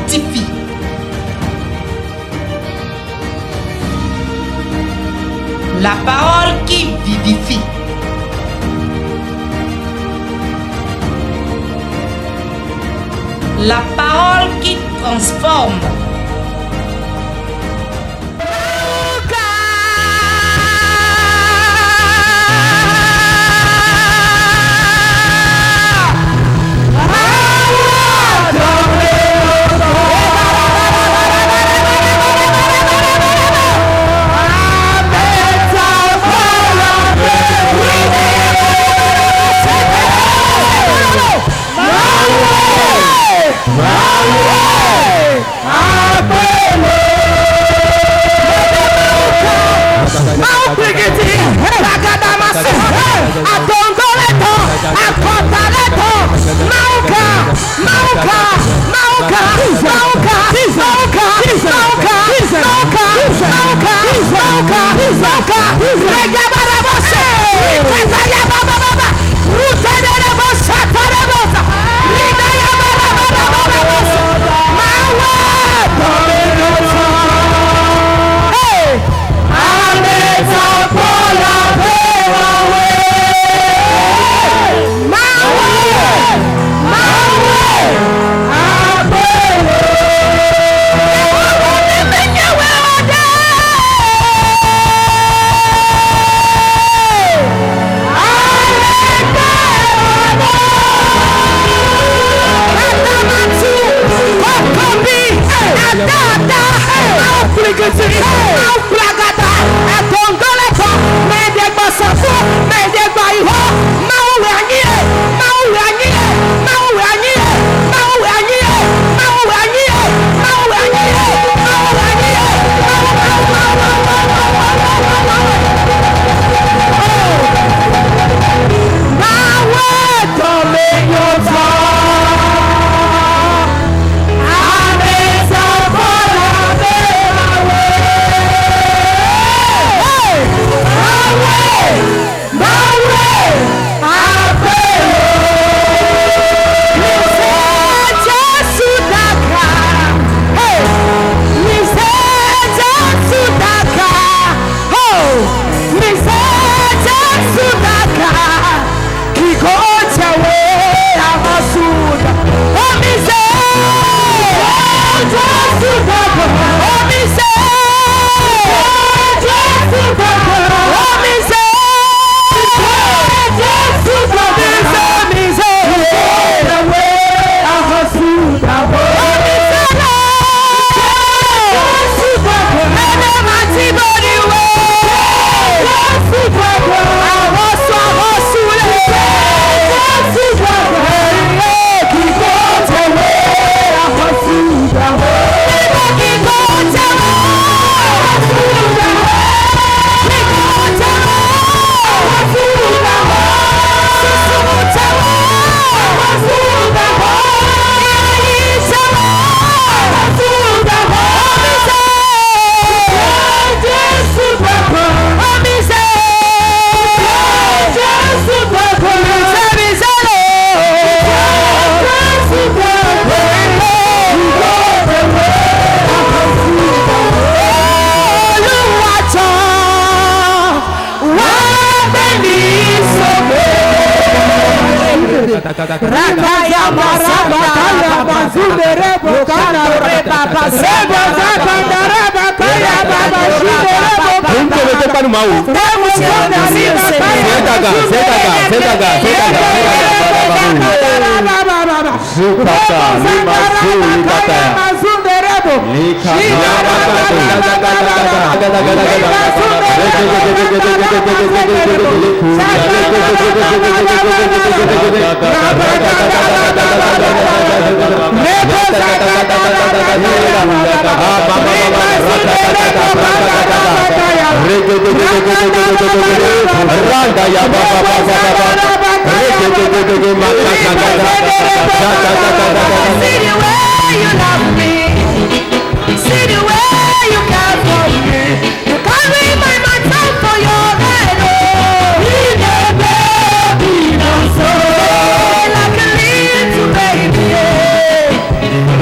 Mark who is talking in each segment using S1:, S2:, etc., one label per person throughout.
S1: fortifie. La parole qui vivifie. La parole qui transforme.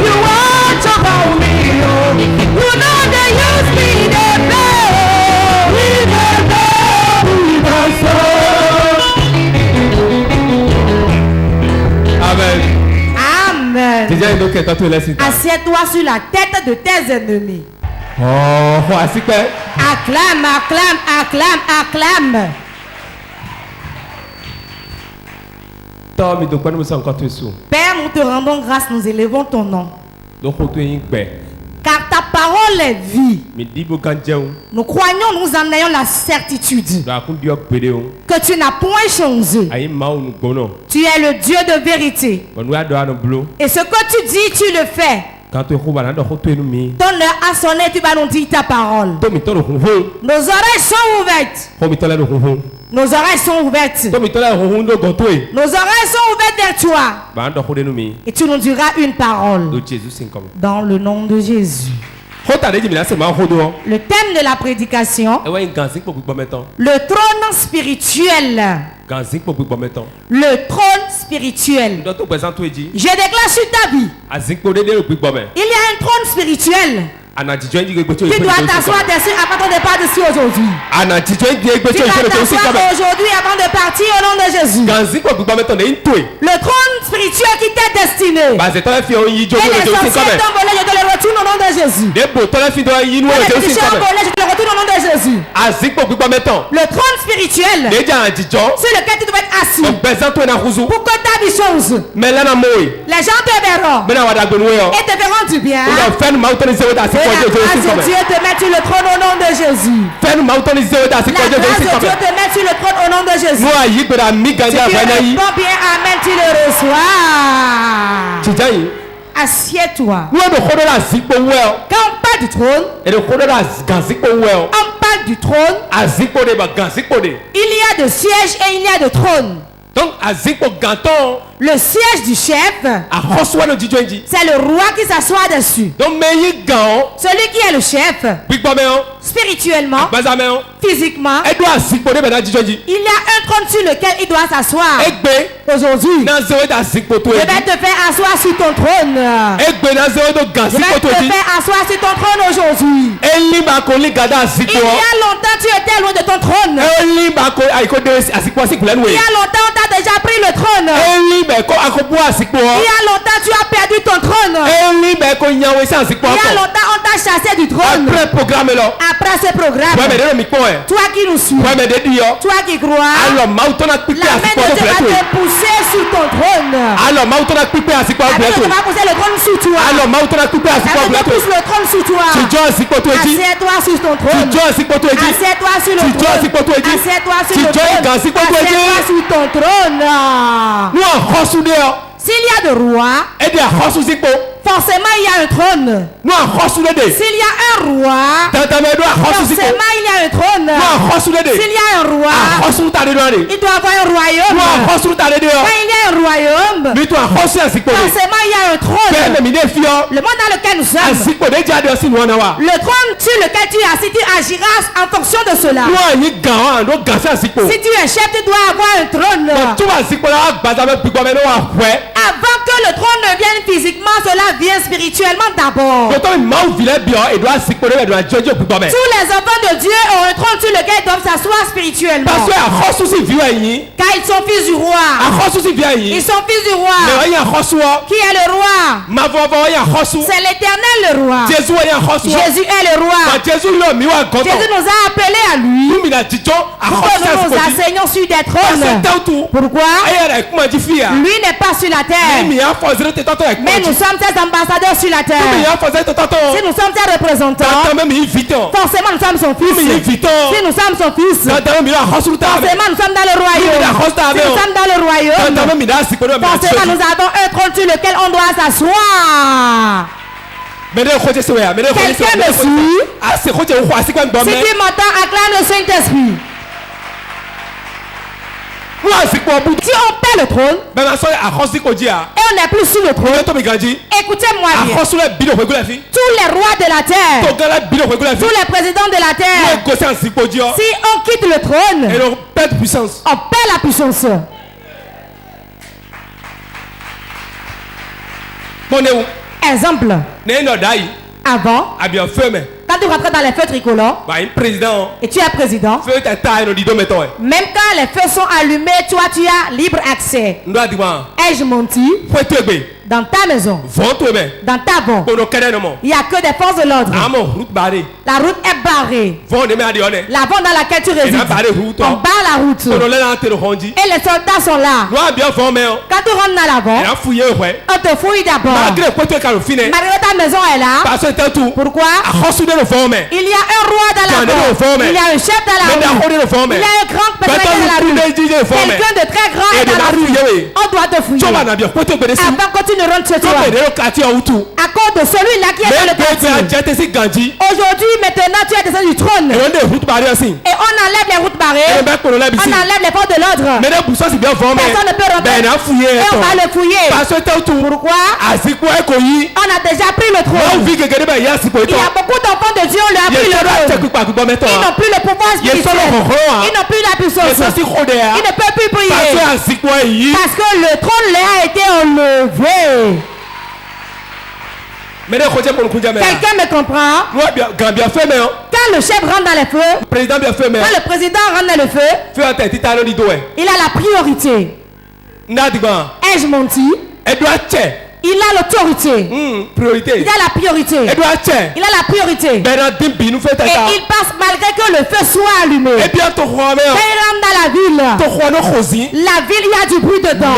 S2: You are Assieds-toi sur la tête de tes ennemis. Acclame, acclame, acclame, acclame. Père, nous te rendons grâce, nous élevons ton nom. Car ta parole est vie. Nous croyons, nous en ayons la certitude que tu n'as point changé. Tu es le Dieu de vérité. Et ce que tu dis, tu le fais. Donne-leur à sonner, tu vas nous dire ta parole. Nos oreilles sont ouvertes. Nos oreilles sont ouvertes. Nos oreilles sont ouvertes vers toi. Et tu nous diras une parole. Dans le nom de Jésus. Le thème de la prédication, le trône spirituel. Le trône spirituel. Je déclare sur ta vie, il y a un trône spirituel. Tu dois t'asseoir dessus avant ton départ d'ici aujourd'hui. Tu dois t'asseoir aujourd'hui avant de partir au nom de Jésus. Le trône spirituel qui t'est destiné. Et les sorciers t'ont volé, je te le retourne au nom de Jésus. Et les pécheurs volés, je te le retourne au nom de Jésus. Le trône spirituel sur lequel tu dois être assis. Pour que ta vie change. Les gens te verront. Et te verront du bien. La grâce de Dieu te met sur le trône au nom de Jésus. La grâce de Dieu te met sur le trône au nom de Jésus. Si tu réponds bien, amen, tu le reçois. Assieds-toi. Quand on parle du trône, il y a de sièges et il y a de trônes.
S3: Donc,
S2: le siège du chef, c'est le roi qui s'assoit dessus. Celui qui est le chef, spirituellement, physiquement, il y a un trône sur lequel il doit s'asseoir. Aujourd'hui, je vais te faire asseoir sur ton trône. Je vais te faire asseoir sur ton trône aujourd'hui. Il y a longtemps tu étais loin de ton trône. Il y a longtemps tu as déjà pris le trône. Il y a longtemps tu as perdu ton trône. Il y a longtemps on t'a chassé du trône. Après ce programme, toi qui nous suis, toi qui crois, la main de Dieu va te pousser sur ton trône. La main de Dieu va pousser le trône sur toi. La main de Dieu pousse le trône sur toi. Assieds-toi sur ton trône. Assieds-toi sur le trône. Assieds-toi sur le trône. Assieds-toi sur ton trône. S'il y a de rois, forcément il y a un trône. S'il y a un roi, forcément il y a un trône. S'il y a un roi, il doit avoir un royaume. Quand il y a un royaume, forcément il y a un trône. Le monde dans lequel nous sommes, le trône sur lequel tu es assis, tu agiras en fonction de cela. Si tu es chef, tu dois avoir un trône. Avant que le trône ne vienne physiquement, cela vient spirituellement d'abord. Tous les enfants de Dieu ont un trône sur lequel ils doivent s'asseoir spirituellement. Car ils sont fils du roi. Ils sont fils du roi. Qui est le roi? C'est l'Éternel le roi. Jésus est le roi. Jésus nous a appelés à lui pour que nous nous assignions sur des trônes. Pourquoi? Lui n'est pas sur la terre. Mais nous sommes ses ambassadeurs sur la terre. Si nous sommes ses représentants, forcément nous sommes son fils. Si nous sommes son fils, forcément nous sommes dans le royaume. Si nous sommes dans le royaume, forcément nous avons un trône sur lequel on doit s'asseoir. Quelqu'un me suit? Si tu m'entends, acclame le Saint-Esprit. Si on perd le trône et on n'est plus sur le trône, écoutez-moi bien. Tous les rois de la terre, tous les présidents de la terre, si on quitte le trône, on perd la puissance. Exemple. Avant, quand tu rentrais dans les feux tricolores et tu es président, même quand les feux sont allumés, toi tu as libre accès. Ai-je menti? Dans ta maison. Dans ta banque. Il n'y a que des forces de l'ordre. La route est barrée. La vente dans laquelle tu résides. On barre la route. Et les soldats sont là. Quand tu rentres dans la banque, on te fouille d'abord. Malgré ta maison est là. Pourquoi? Il y a un roi dans la banque. Il y a un chef dans la rue. Il y a un grand personnage dans la rue. Quelqu'un de très grand est dans la rue. On doit te fouiller. Avant que tu ne rentres chez toi. À cause de celui-là qui est dans le quartier. Aujourd'hui, maintenant, tu es descendu du trône. Et on enlève les routes barrées. On enlève les portes de l'ordre. Personne ne peut rentrer. Et on va le fouiller. Pourquoi? On a déjà pris le trône. Il y a beaucoup d'enfants de Dieu, on leur a pris le trône. Ils n'ont plus le pouvoir spirituel. Ils n'ont plus la puissance. Ils ne peuvent plus prier. Parce que le trône leur a été enlevé. Quelqu'un me comprend? Quand le chef rentre dans les feux, quand le président rentre dans le feu, il a la priorité. Ai-je menti? Il a l'autorité.
S3: Priorité.
S2: Il a la priorité. Il a la priorité. Et il passe malgré que le feu soit allumé. Quand il rentre dans la ville, il y a du bruit dedans.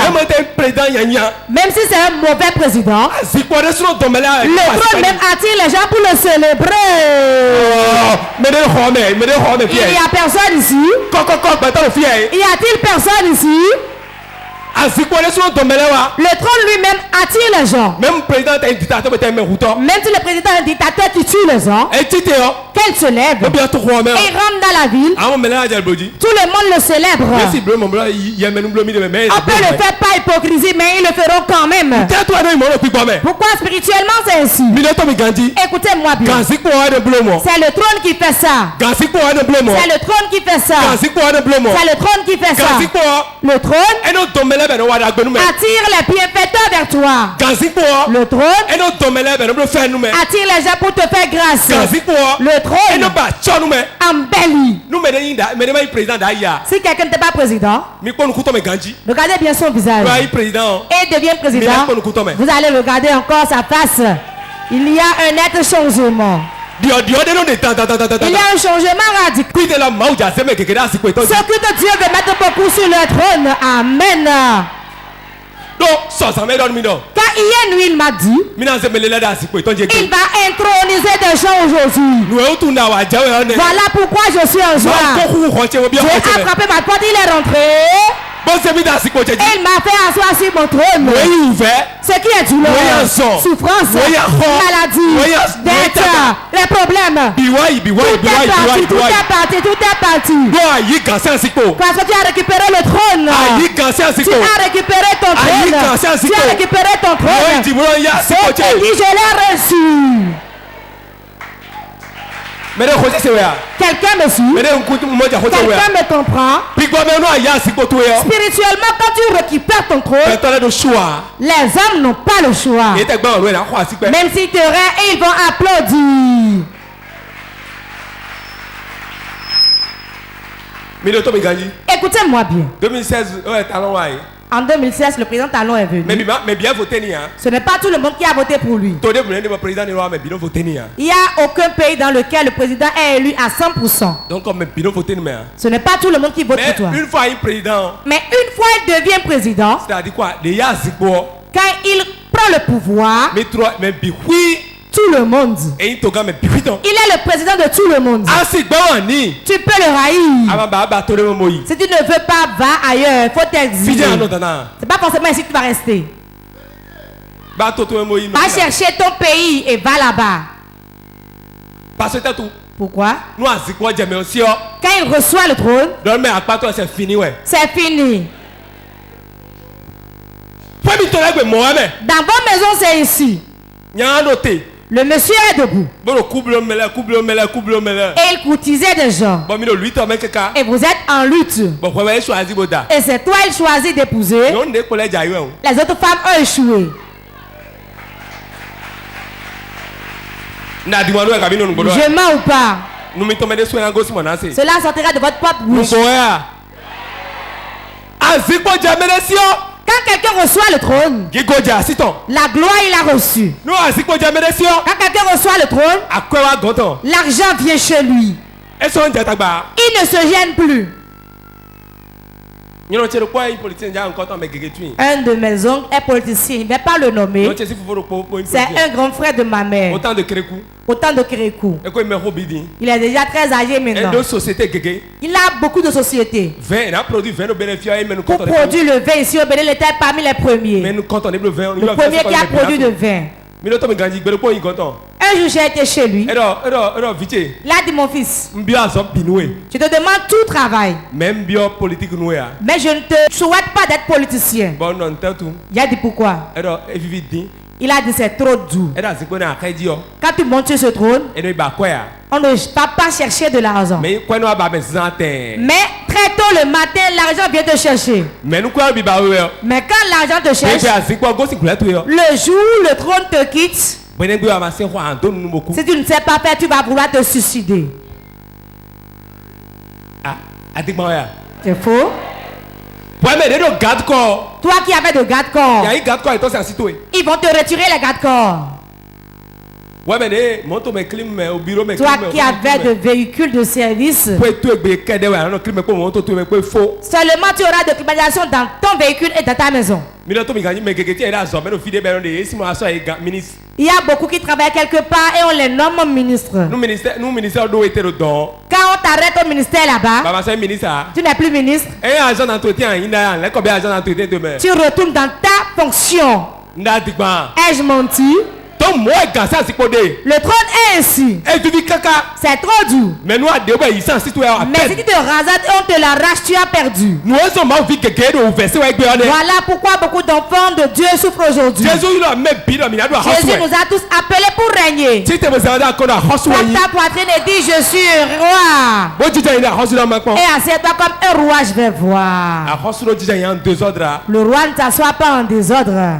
S2: Même si c'est un mauvais président, le trône même attire les gens pour le célébrer. Il n'y a personne ici. Y a-t-il personne ici? Le trône lui-même attire les gens. Même si le président est un dictateur qui tue les gens, qu'elle se lève et rentre dans la ville, tout le monde le célèbre. On peut le faire par hypocrisie, mais ils le feront quand même. Pourquoi spirituellement c'est ainsi? Écoutez-moi bien. C'est le trône qui fait ça. C'est le trône qui fait ça. C'est le trône qui fait ça. Le trône attire les bienfaiteurs vers toi. Le trône attire les gens pour te faire grâce. Le trône embellit. Si quelqu'un n'était pas président, regardez bien son visage et devient président. Vous allez regarder encore sa face. Il y a un net changement. Il y a un changement radical. Ce que Dieu veut mettre beaucoup sur le trône. Amen. Quand hier nuit il m'a dit, il va introniser des gens aujourd'hui. Voilà pourquoi je suis en joie. J'ai attrapé ma porte, il est rentré. Il m'a fait asseoir sur mon trône. Ce qui est douleur, souffrance, maladie, dette, les problèmes. Tout est parti. Parce que tu as récupéré le trône. Tu as récupéré ton trône. Tu as récupéré ton trône. Et tu dis, je l'ai reçu. Quelqu'un me suit? Quelqu'un me comprend? Spirituellement, quand tu récupères ton trône, les hommes n'ont pas le choix. Même s'ils te raient, ils vont applaudir. Écoutez-moi bien.
S3: 2016,
S2: en 2016, le président Talon est venu.
S3: Mais bien voté.
S2: Ce n'est pas tout le monde qui a voté pour lui. Il n'y a aucun pays dans lequel le président est élu à 100%. Ce n'est pas tout le monde qui vote pour toi.
S3: Mais une fois
S2: il devient président,
S3: c'est-à-dire quoi?
S2: Quand il prend le pouvoir, tout le monde. Il est le président de tout le monde. Tu peux le haïr. Si tu ne veux pas, va ailleurs. Il faut t'exiler. C'est pas forcément ici que tu vas rester. Va chercher ton pays et va là-bas. Pourquoi? Quand il reçoit le trône, c'est fini. Dans vos maisons, c'est ici. Le monsieur est debout. Et il courtisait des gens. Et vous êtes en lutte. Et c'est toi il choisit d'épouser. Les autres femmes ont échoué. Je mens ou pas? Cela sortira de votre propre bouche. Quand quand quelqu'un reçoit le trône, la gloire il a reçu. Quand quelqu'un reçoit le trône, l'argent vient chez lui. Il ne se gêne plus. Un de mes oncles est politicien, il ne va pas le nommer. C'est un grand frère de ma mère. Autant de Kérékou. Il est déjà très âgé maintenant. Il a beaucoup de sociétés. Pour produire le vin ici au Bénin, il était parmi les premiers. Le premier qui a produit le vin. Un jour j'ai été chez lui. Il a dit mon fils, je te demande tout travail. Mais je ne te souhaite pas d'être politicien. Il a dit pourquoi? Il a dit c'est trop doux. Quand tu montes sur ce trône, on ne va pas chercher de l'argent. Mais très tôt le matin, l'argent vient te chercher. Mais quand l'argent te cherche, le jour où le trône te quitte, si tu ne sais pas faire, tu vas vouloir te suicider. C'est faux. Toi qui avais de garde-corps, ils vont te retirer les garde-corps. Toi qui avais de véhicules de service, seulement tu auras de climatisation dans ton véhicule et dans ta maison. Il y a beaucoup qui travaillent quelque part et on les nomme ministres. Quand on t'arrête au ministère là-bas, tu n'es plus ministre. Tu retournes dans ta fonction. Ai-je menti? Le trône est ainsi. C'est trop doux. Mais si tu te rases et on te l'arrache, tu as perdu. Voilà pourquoi beaucoup d'enfants de Dieu souffrent aujourd'hui. Jésus nous a tous appelés pour régner. Comme ta poitrine et dit je suis un roi. Et assieds-toi comme un roi, je vais voir. Le roi ne s'assoit pas en désordre.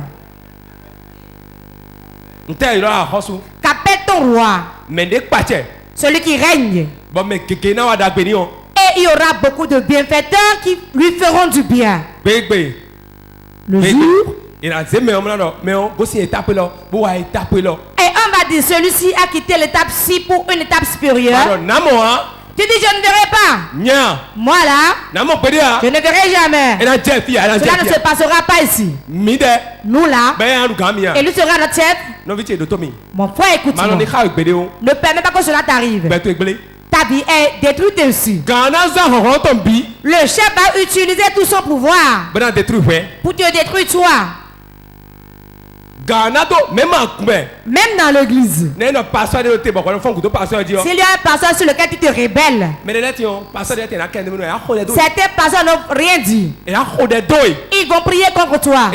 S2: Qu'appelle ton roi? Celui qui règne. Et il y aura beaucoup de bienfaiteurs qui lui feront du bien. Le jour. Et on va dire celui-ci a quitté l'étape 6 pour une étape supérieure. Tu dis je ne verrai pas. Moi là, je ne verrai jamais. Cela ne se passera pas ici. Nous là, et lui sera notre chef. Mon frère, écoute-moi. Ne permets pas que cela t'arrive. Ta vie est détruite aussi. Le chef va utiliser tout son pouvoir pour te détruire toi. Même dans l'église, s'il y a un pasteur sur lequel tu te rebelles, certains pasteurs n'ont rien dit. Ils vont prier contre toi.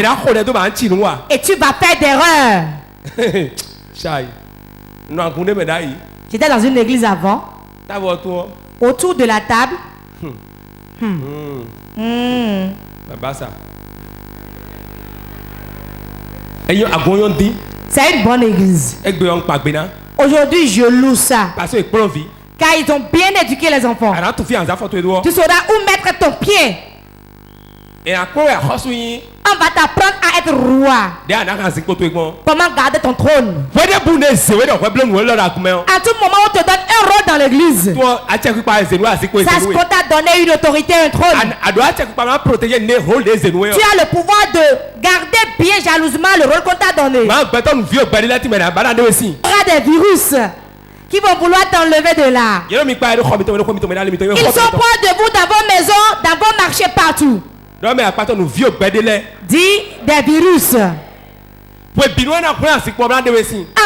S2: Et tu vas faire d'erreurs. J'étais dans une église avant. Autour de la table. C'est une bonne église. Aujourd'hui, je loue ça. Car ils ont bien éduqué les enfants. Tu sauras où mettre ton pied. On va t'apprendre à être roi. Comment garder ton trône. À tout moment, on te donne un rôle dans l'église. Ça, qu'on t'a donné une autorité, un trône. Tu as le pouvoir de garder bien jalousement le rôle qu'on t'a donné. Il y aura des virus qui vont vouloir t'enlever de là. Ils sont proches de vous dans vos maisons, dans vos marchés, partout. Dis des virus. En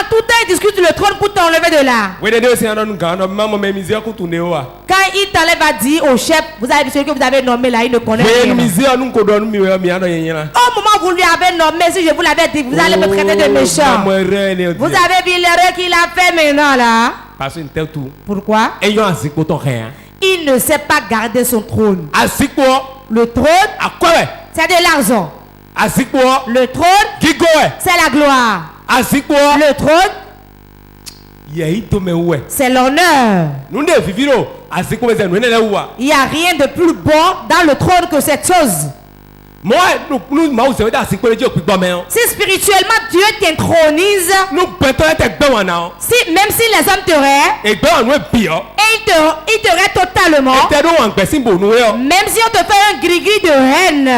S2: tout temps, ils discutent le trône pour t'enlever de là. Quand il t'enlève à dire au chef, vous avez celui que vous avez nommé là, il ne connaît rien. Au moment où vous lui avez nommé, si je vous l'avais dit, vous allez me traiter de méchant. Vous avez vu l'erreur qu'il a fait maintenant là. Pourquoi? Il ne sait pas garder son trône. Le trône, c'est de l'argent. Le trône, c'est la gloire. Le trône, c'est l'honneur. Il n'y a rien de plus bon dans le trône que cette chose. Si spirituellement Dieu t'intronise, même si les hommes te raient, et ils te raient totalement, même si on te fait un gris-gris de haine,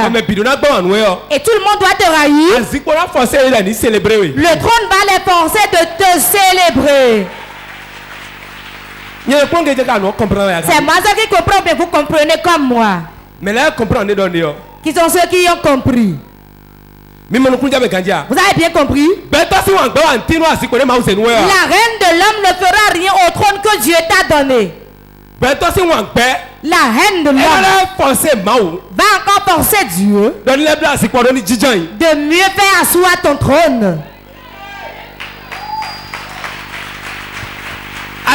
S2: et tout le monde doit te railler, le trône va les forcer de te célébrer. C'est moi ça qui comprends, mais vous comprenez comme moi. Qui sont ceux qui ont compris. Vous avez bien compris? La reine de l'homme ne fera rien au trône que Dieu t'a donné. La reine de l'homme va encore forcer Dieu de mieux faire asseoir ton trône.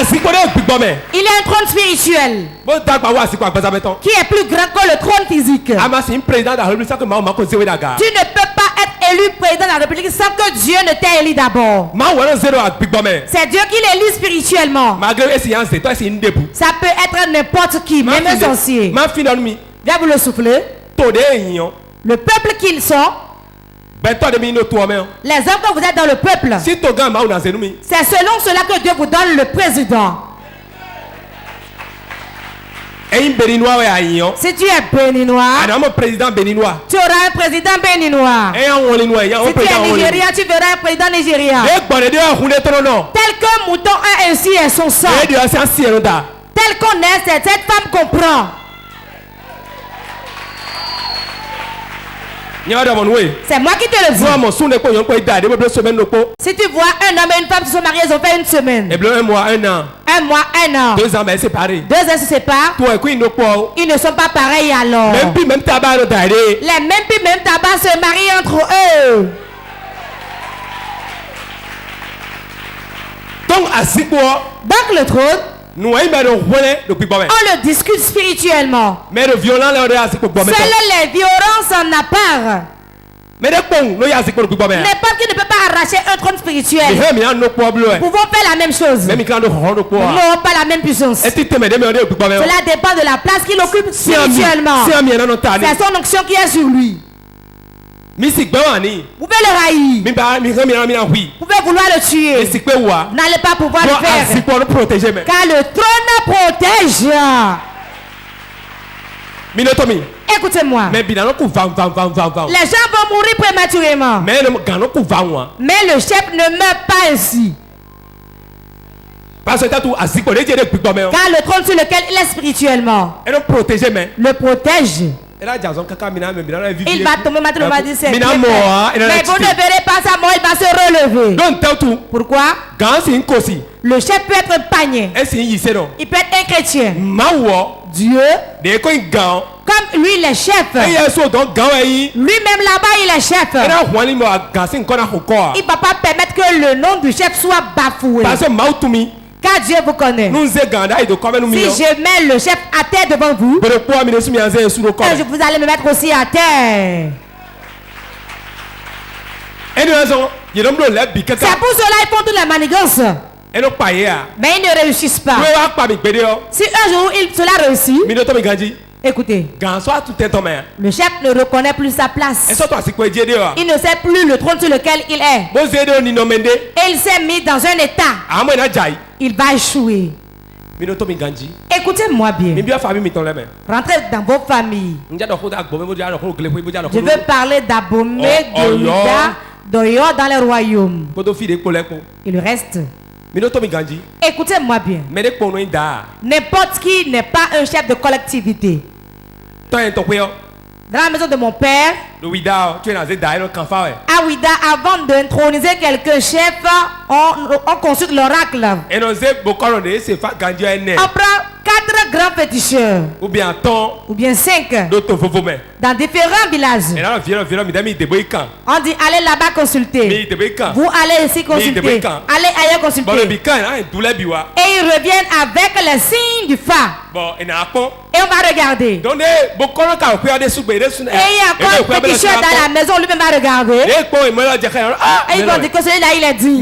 S2: Il y a un trône spirituel qui est plus grand que le trône physique. Tu ne peux pas être élu président de la République sans que Dieu ne t'ait élu d'abord. C'est Dieu qui l'élit spirituellement. Ça peut être n'importe qui, même un sorcier. Viens vous le souffler. Le peuple qu'ils sont, les hommes que vous êtes dans le peuple, c'est selon cela que Dieu vous donne le président. Si tu es béninois, tu auras un président béninois. Si tu es nigérien, tu verras un président nigérien. Tel qu'un mouton a ainsi est son sang. Tel qu'on est, c'est cette femme qu'on prend. C'est moi qui te le dis. Si tu vois un homme et une femme qui sont mariés, ils ont fait une semaine. Un mois, un an. 2 ans, ils se séparent. Ils ne sont pas pareils alors. Les même tabac se marient entre eux. Donc le trône, on le discute spirituellement. Seules les violences en apparent. N'importe qui ne peut pas arracher un trône spirituel. Nous pouvons faire la même chose. Nous n'aurons pas la même puissance. Cela dépend de la place qu'il occupe spirituellement. C'est son onction qui est sur lui. Vous pouvez le haïr. Vous pouvez vouloir le tuer. Vous n'allez pas pouvoir le faire. Car le trône protège. Écoutez-moi. Les gens vont mourir prématurément. Mais le chef ne meurt pas ainsi. Car le trône sur lequel il est spirituellement le protège. Il va tomber maintenant, mais vous ne verrez pas sa mort, il va se relever. Pourquoi? Le chef peut être un panier. Il peut être un chrétien. Dieu, comme lui il est chef, lui-même là-bas il est chef. Il ne va pas permettre que le nom du chef soit bafoué. Car Dieu vous connaît. Si je mets le chef à terre devant vous, vous allez me mettre aussi à terre. C'est pour cela qu'ils font toute la manigance. Mais ils ne réussissent pas. Si un jour cela réussit, écoutez, le chef ne reconnaît plus sa place. Il ne sait plus le trône sur lequel il est. Et il s'est mis dans un état. Il va échouer. Écoutez-moi bien. Rentrez dans vos familles. Je veux parler d'Abomey, de Ouida, d'Oyo dans les royaumes. Il reste. Écoutez-moi bien. N'importe qui n'est pas un chef de collectivité. Dans la maison de mon père, à Ouida, avant d'introniser quelqu'un chef, on consulte l'oracle. On prend 4 grands féticheurs, ou bien 5, dans différents villages. On dit allez là-bas consulter. Vous allez ici consulter. Allez ailleurs consulter. Et ils reviennent avec les signes du phare. Et on va regarder. Et il y a encore un féticheur dans la maison, lui-même va regarder. Et ils vont dire que celui-là il est dit.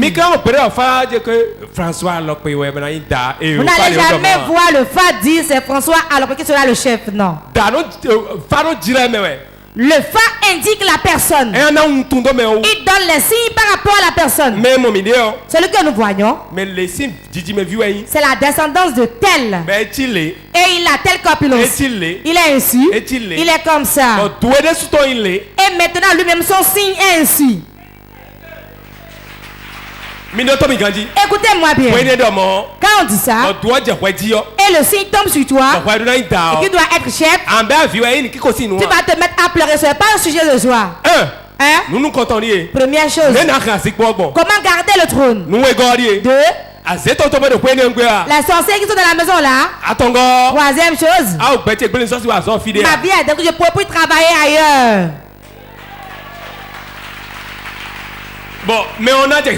S2: Vous n'allez jamais voir le phare dire c'est François alors que sera le chef. Non. Le fa indique la personne. Il donne les signes par rapport à la personne. Celui que nous voyons, c'est la descendance de tel. Et il a telle corpulence. Il est ainsi. Il est comme ça. Et maintenant lui-même son signe est ainsi. Écoutez-moi bien. Quand on dit ça, et le signe tombe sur toi, et tu dois être chef, tu vas te mettre à pleurer. Ce n'est pas un sujet de joie. Première chose, comment garder le trône? Deux, les sorciers qui sont dans la maison là. Troisième chose, ma vie est que je ne pourrais plus travailler ailleurs.
S3: Bon, mais on a dit
S2: et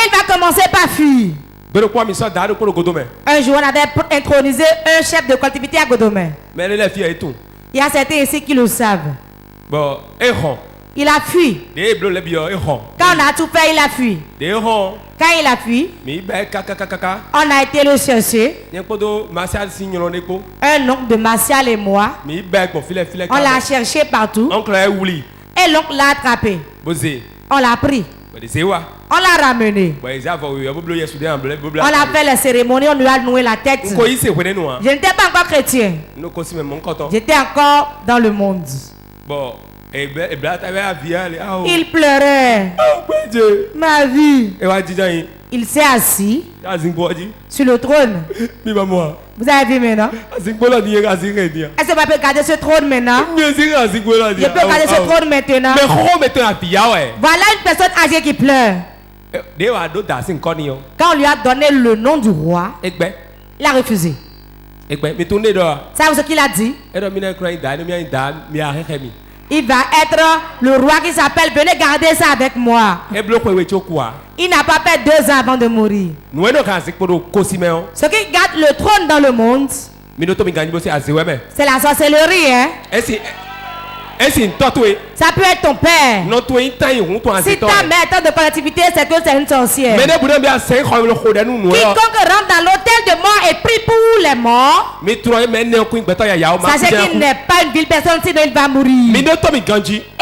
S2: il va commencer par fuir. Un jour, on avait intronisé un chef de collectivité à Godomé.
S3: Mais les filles et tout.
S2: Il y a certains ici qui le savent.
S3: Bon,
S2: il a fui. Quand on a tout fait, il a fui. Quand il a fui, on a été le chercher. Un oncle de Martial et moi. On l'a cherché partout. Et l'oncle l'a attrapé. On l'a pris. On l'a ramené. On a fait la cérémonie, on lui a noué la tête. Je n'étais pas encore chrétien. J'étais encore dans le monde. Il pleurait. Ma vie. Il s'est assis sur le trône. Vous avez vu maintenant? Est-ce que vous pouvez garder ce trône maintenant? Je peux garder ce trône maintenant. Voilà une personne âgée qui pleure. Quand on lui a donné le nom du roi, il a refusé. Savez-vous ce qu'il a dit? Il va être le roi qui s'appelle, venez garder ça avec moi. Il n'a pas fait 2 ans avant de mourir. Ce qui garde le trône dans le monde, c'est la sorcellerie, hein? Ça peut être ton père. Si ta mère est de collectivité, c'est que c'est une sorcière. Quiconque rentre dans l'hôtel de mort et prie pour les morts, sachez qu'il n'est pas une ville personne, sinon il va mourir.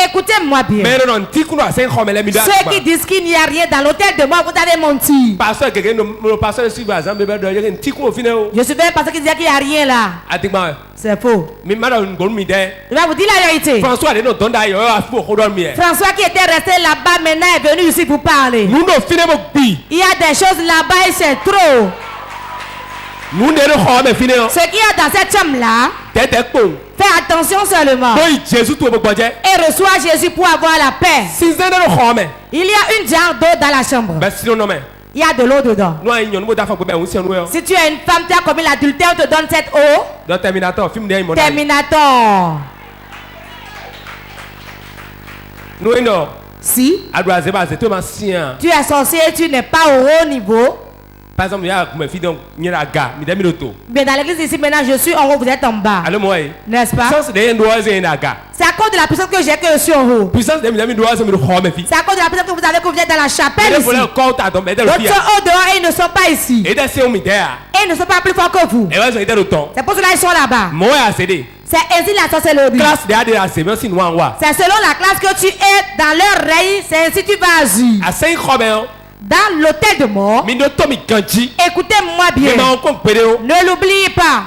S2: Écoutez-moi bien. Ceux qui disent qu'il n'y a rien dans l'hôtel de mort, vous avez menti. Je suis bien parce qu'il disait qu'il n'y a rien là. C'est faux. Je vais vous dire la vérité. François qui était resté là-bas maintenant est venu ici pour parler. Il y a des choses là-bas et c'est trop. Ce qu'il y a dans cette chambre-là, fais attention seulement. Et reçois Jésus pour avoir la paix. Il y a une jarre d'eau dans la chambre. Il y a de l'eau dedans. Si tu es une femme, tu as commis l'adultère, on te donne cette eau. Terminator. Si tu es sorcier et tu n'es pas au haut niveau,
S3: par exemple,
S2: bien dans l'église ici maintenant, je suis en haut, vous êtes en bas. N'est-ce pas? C'est à cause de la puissance que j'ai que je suis en haut. C'est à cause de la puissance que vous avez que vous êtes dans la chapelle ici. D'autres sont au dehors et ils ne sont pas ici. Et ils ne sont pas plus forts que vous. C'est pour cela qu'ils sont là-bas. C'est ainsi la sorcellerie. C'est selon la classe que tu es dans leur règne, c'est ainsi tu vas agir. Dans l'hôtel de mort, écoutez-moi bien, ne l'oubliez pas.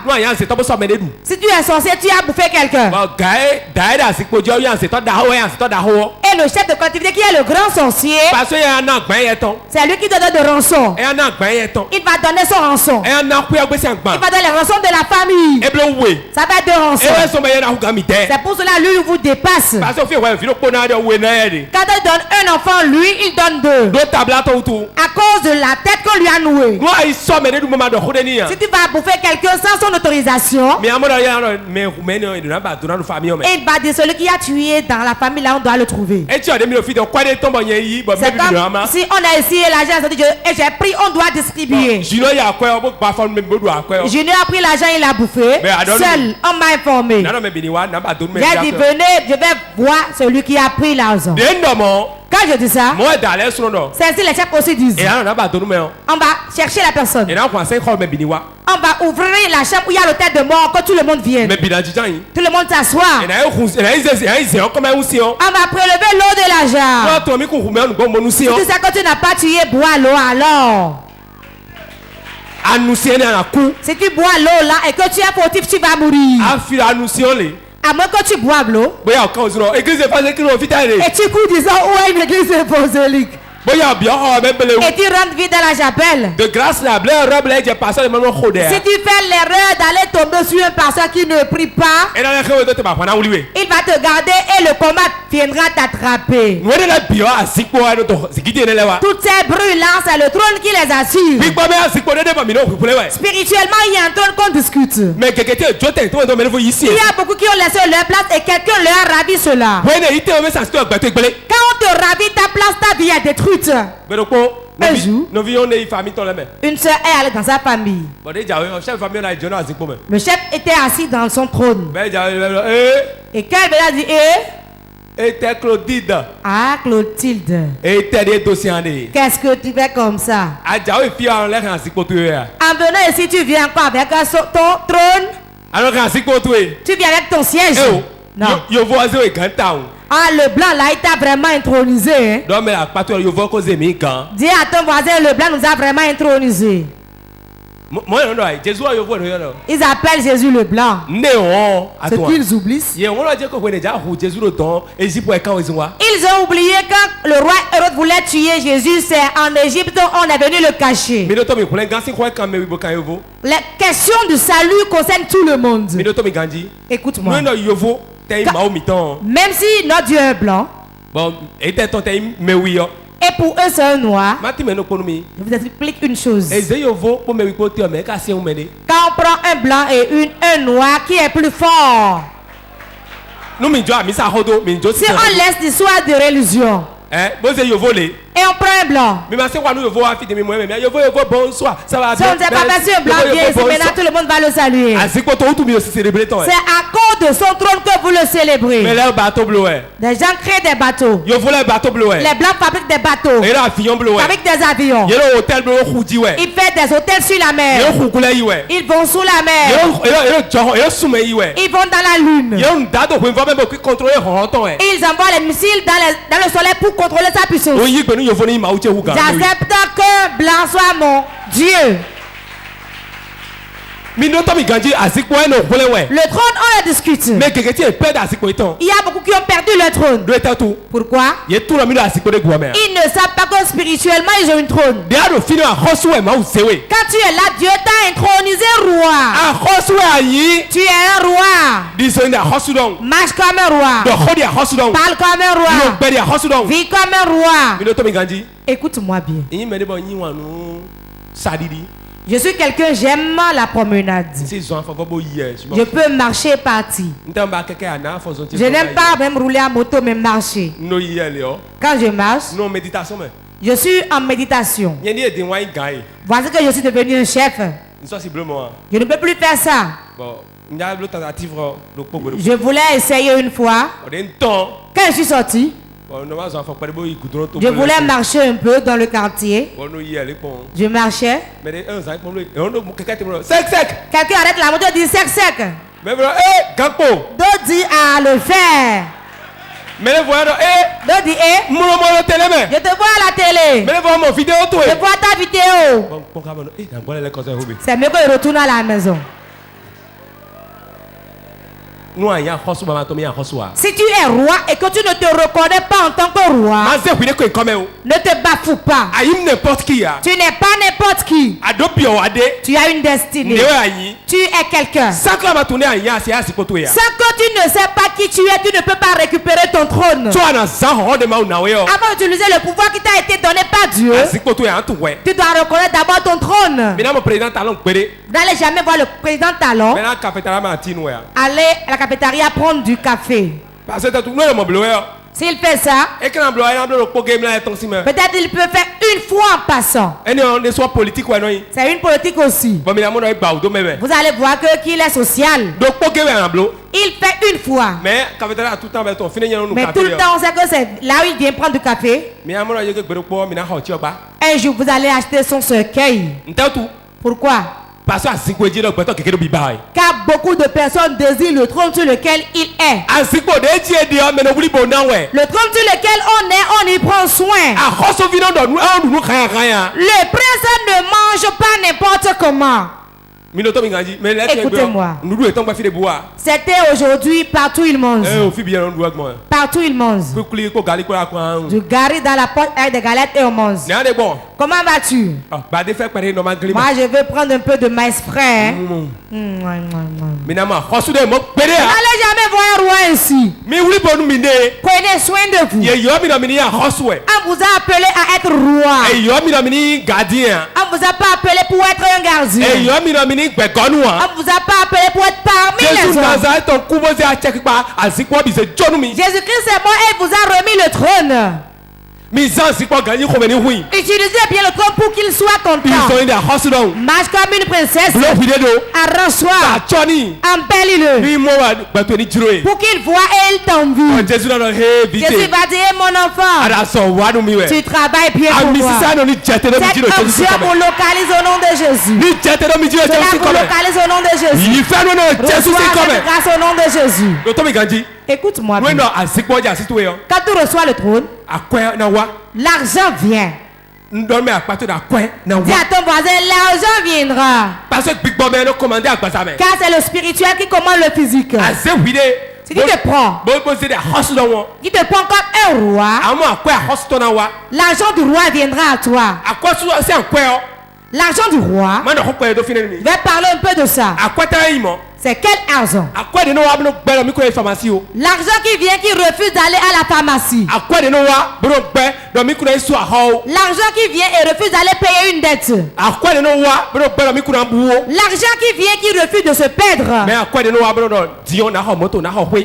S2: Si tu es sorcier, tu as bouffé quelqu'un. Et le chef de collectivité qui est le grand sorcier, c'est lui qui donne de rançon. Il va donner son rançon. Il va donner les rançons de la famille. Ça va être de rançon. C'est pour cela lui vous dépasse. Quand il donne un enfant, lui il donne 2. À cause de la tête qu'on lui a nouée. Si tu vas bouffer quelqu'un sans son autorisation, il va dire celui qui a tué dans la famille là, on doit le trouver. C'est comme si on a essayé l'argent et j'ai pris, on doit distribuer. Junior a pris l'argent, il a bouffé. Seul, on m'a informé. J'ai dit venez, je vais voir celui qui a pris l'argent. Quand je dis ça, c'est ainsi les chefs aussi disent. On va chercher la personne. On va ouvrir la chambre où il y a l'hôtel de mort, que tout le monde vienne.
S3: Mais bien dit,
S2: Tout le monde s'assoit. On va prélever l'eau de la jarre. Si tu sais que tu n'as pas tué, bois l'eau alors. Si tu bois l'eau là et que tu es fautif, tu vas mourir. À moins que tu boives l'eau. Et tu cours disant où est une église évangélique. Et tu rentres vite dans la chapelle.
S3: De grâce, la bleu robe là, j'ai passé le moment chaud.
S2: Si tu fais l'erreur d'aller tomber sur un pasteur qui ne prie pas, il va te garder et le combat viendra t'attraper. Toutes ces bruits là, c'est le trône qui les assure. Spirituellement, il y a un trône qu'on discute. Il y a beaucoup qui ont laissé leur place et quelqu'un leur a ravi cela. Quand on te ravit ta place, ta vie est détruite. Un jour, une soeur est allée dans sa famille. Le chef était assis dans son trône. Et quand elle a dit, ah, Clotilde, qu'est-ce que tu fais comme ça? En venant ici, tu viens encore avec ton trône? Tu viens avec ton siège? Non. Ah, le blanc là, il t'a vraiment intronisé. Hein? Dis à ton voisin, le blanc nous a vraiment intronisé. Ils appellent Jésus le blanc. Ce qu'ils oublient. Ils ont oublié quand le roi Hérode voulait tuer Jésus, c'est en Égypte, on est venu le cacher. La question du salut concerne tout le monde. Écoute-moi. Même si notre Dieu est blanc, et pour eux c'est un noir, je vous explique une chose. Quand on prend un blanc et un noir, qui est plus fort? Si on laisse l'histoire de religion et on prend un blanc, si on ne s'est pas passé un blanc bien ici, maintenant tout le monde va le saluer. C'est à cause de son trône que vous le célébrez. Des gens créent des bateaux. Les blancs fabriquent des bateaux, fabriquent des avions. Ils font des hôtels sur la mer. Ils vont sous la mer. Ils vont dans la lune. Ils envoient les missiles dans le soleil pour contrôler sa puissance. J'accepte que blanc soit mon Dieu. Le trône, on le discute. Il y a beaucoup qui ont perdu le trône. Pourquoi? Ils ne savent pas que spirituellement ils ont une trône. Quand tu es là, Dieu t'a intronisé roi. Tu es un roi. Marche comme un roi. Parle comme un roi. Vis comme un roi. Écoute-moi bien. Je suis quelqu'un, j'aime la promenade. Je peux marcher et partir. Je n'aime pas même rouler à moto, mais marcher. Quand je marche, je suis en méditation. Voici que je suis devenu un chef. Je ne peux plus faire ça. Je voulais essayer une fois. Quand je suis sorti, je voulais marcher un peu dans le quartier. Je marchais. Quelqu'un arrête la moto et dit sec. D'autres disent à le faire. D'autres disent je te vois à la télé. Je vois ta vidéo. C'est mieux que je retourne à la maison. Si tu es roi et que tu ne te reconnais pas en tant que roi, ne te bafoue pas. Tu n'es pas n'importe qui. Tu as une destinée. Tu es quelqu'un. Sans que tu ne sais pas qui tu es, tu ne peux pas récupérer ton trône. Avant d'utiliser le pouvoir qui t'a été donné par Dieu, tu dois reconnaître d'abord ton trône. Vous n'allez jamais voir le président Talon aller à la cafétéria prendre du café. S'il fait ça, peut-être il peut faire une fois en passant. C'est une politique aussi. Vous allez voir qu'il est social. Il fait une fois. Mais tout le temps, on sait que c'est là où il vient prendre du café. Un jour, vous allez acheter son cercueil. Pourquoi? Car beaucoup de personnes désirent le trône sur lequel il est. Le trône sur lequel on est, on y prend soin. Le prince ne mange pas n'importe comment. Écoutez-moi. C'était aujourd'hui, partout il mange. Partout il mange. Du gari dans la poche avec des galettes et on mange. Comment vas-tu? Moi je veux prendre un peu de maïs frais. N'allez jamais voir un roi ainsi. Prenez soin de vous. On vous a appelé à être roi. On vous a pas appelé pour être un gardien. On vous a pas appelé pour être parmi les hommes. Jésus-Christ est mort et vous a remis le trône. Utilisez bien le trône pour qu'il soit content. Marche comme une princesse. Arrange-toi. Embellis-le. Pour qu'il voit et il t'envie. Jésus va dire, mon enfant, tu travailles bien pour moi. Cette onction vous localise au nom de Jésus. Cela vous localise au nom de Jésus. Reçois cette grâce au nom de Jésus. Écoute-moi bien. Quand tu reçois le trône, l'argent vient. Dis à ton voisin, l'argent viendra. Car c'est le spirituel qui commande le physique. Si tu te prends, tu te prends comme un roi, l'argent du roi viendra à toi. L'argent du roi, je vais parler un peu de ça. C'est quel argent? L'argent qui vient, qui refuse d'aller à la pharmacie. L'argent qui vient et refuse d'aller payer une dette. L'argent qui vient, qui refuse de se perdre.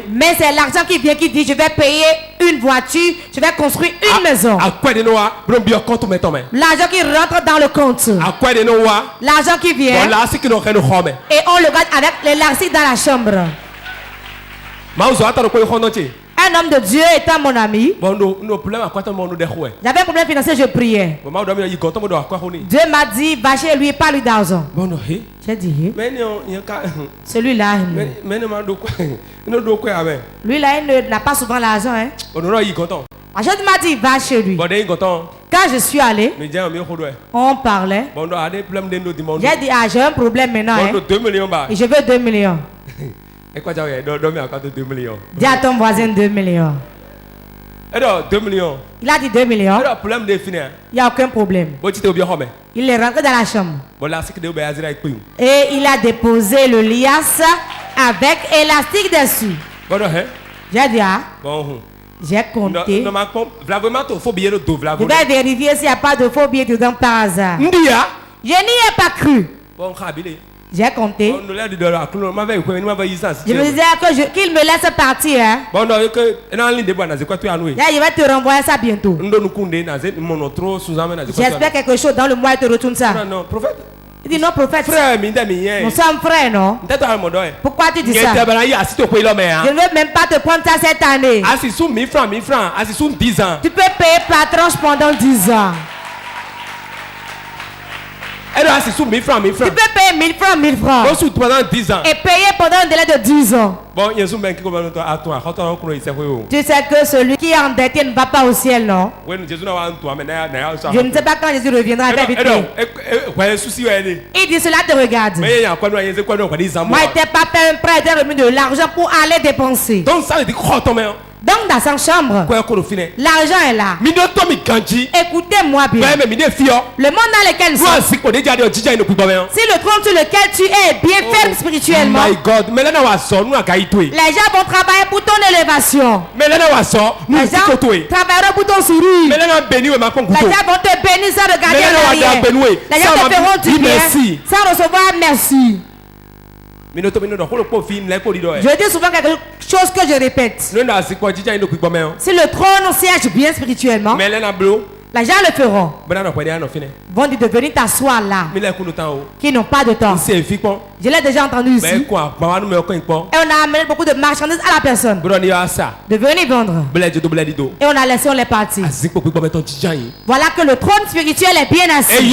S2: Mais c'est l'argent qui vient, qui dit je vais payer une voiture, je vais construire une maison. L'argent qui rentre dans le compte. L'argent qui vient et on le garde avec l'élastique dans la chambre. Un homme de Dieu étant mon ami, j'avais un problème financier, je priais. Dieu m'a dit, va chez lui, pas lui d'argent. J'ai dit, celui-là, lui-là, il n'a pas souvent l'argent. Hein? Je m'a dit, va chez lui. Quand je suis allé, on parlait. J'ai dit, ah, j'ai un problème maintenant. Hein? Et je veux 2 millions. Dis à ton voisin 2 millions. Il a dit 2 millions. Il n'y a aucun problème. Il est rentré dans la chambre. Et il a déposé le liasse avec élastique dessus. J'ai dit, ah, j'ai compté. Je vais vérifier s'il n'y a pas de faux billets dedans par hasard. Je n'y ai pas cru. J'ai compté. Je me disais qu'il me laisse partir. Hein? Là, il va te renvoyer ça bientôt. J'espère quelque chose dans le mois et te retourne ça. Il dit non, prophète. Nous sommes frères, non? Pourquoi tu dis ça? Je ne veux même pas te prendre ça cette année. Tu peux payer par tranche pendant 10 ans. Tu peux payer 1000 francs, 1000 francs. Et payer pendant un délai de 10 ans. Tu sais que celui qui est endetté ne va pas au ciel, non? Je ne sais pas quand Jésus reviendra. Il dit cela te regarde. Moi, je n'étais pas fait un prêt, j'ai remis de l'argent pour aller dépenser. Donc dans sa chambre, l'argent est là. Écoutez-moi bien. Le monde dans lequel nous sommes, si le trône sur lequel tu es bien ferme spirituellement, les gens vont travailler pour ton élévation. Les gens travailleront pour ton sourire. Les gens vont te bénir sans regarder en arrière. Les gens te feront du bien sans recevoir merci. Je dis souvent quelque chose que je répète. Si le trône siège bien spirituellement, Les gens le feront. Vont devenir t'asseoir là. Qui n'ont pas de temps. Je l'ai déjà entendu ici. Et on a amené beaucoup de marchandises à la personne. De venir vendre. Et on a laissé, on est parti. Voilà que le trône spirituel est bien assis.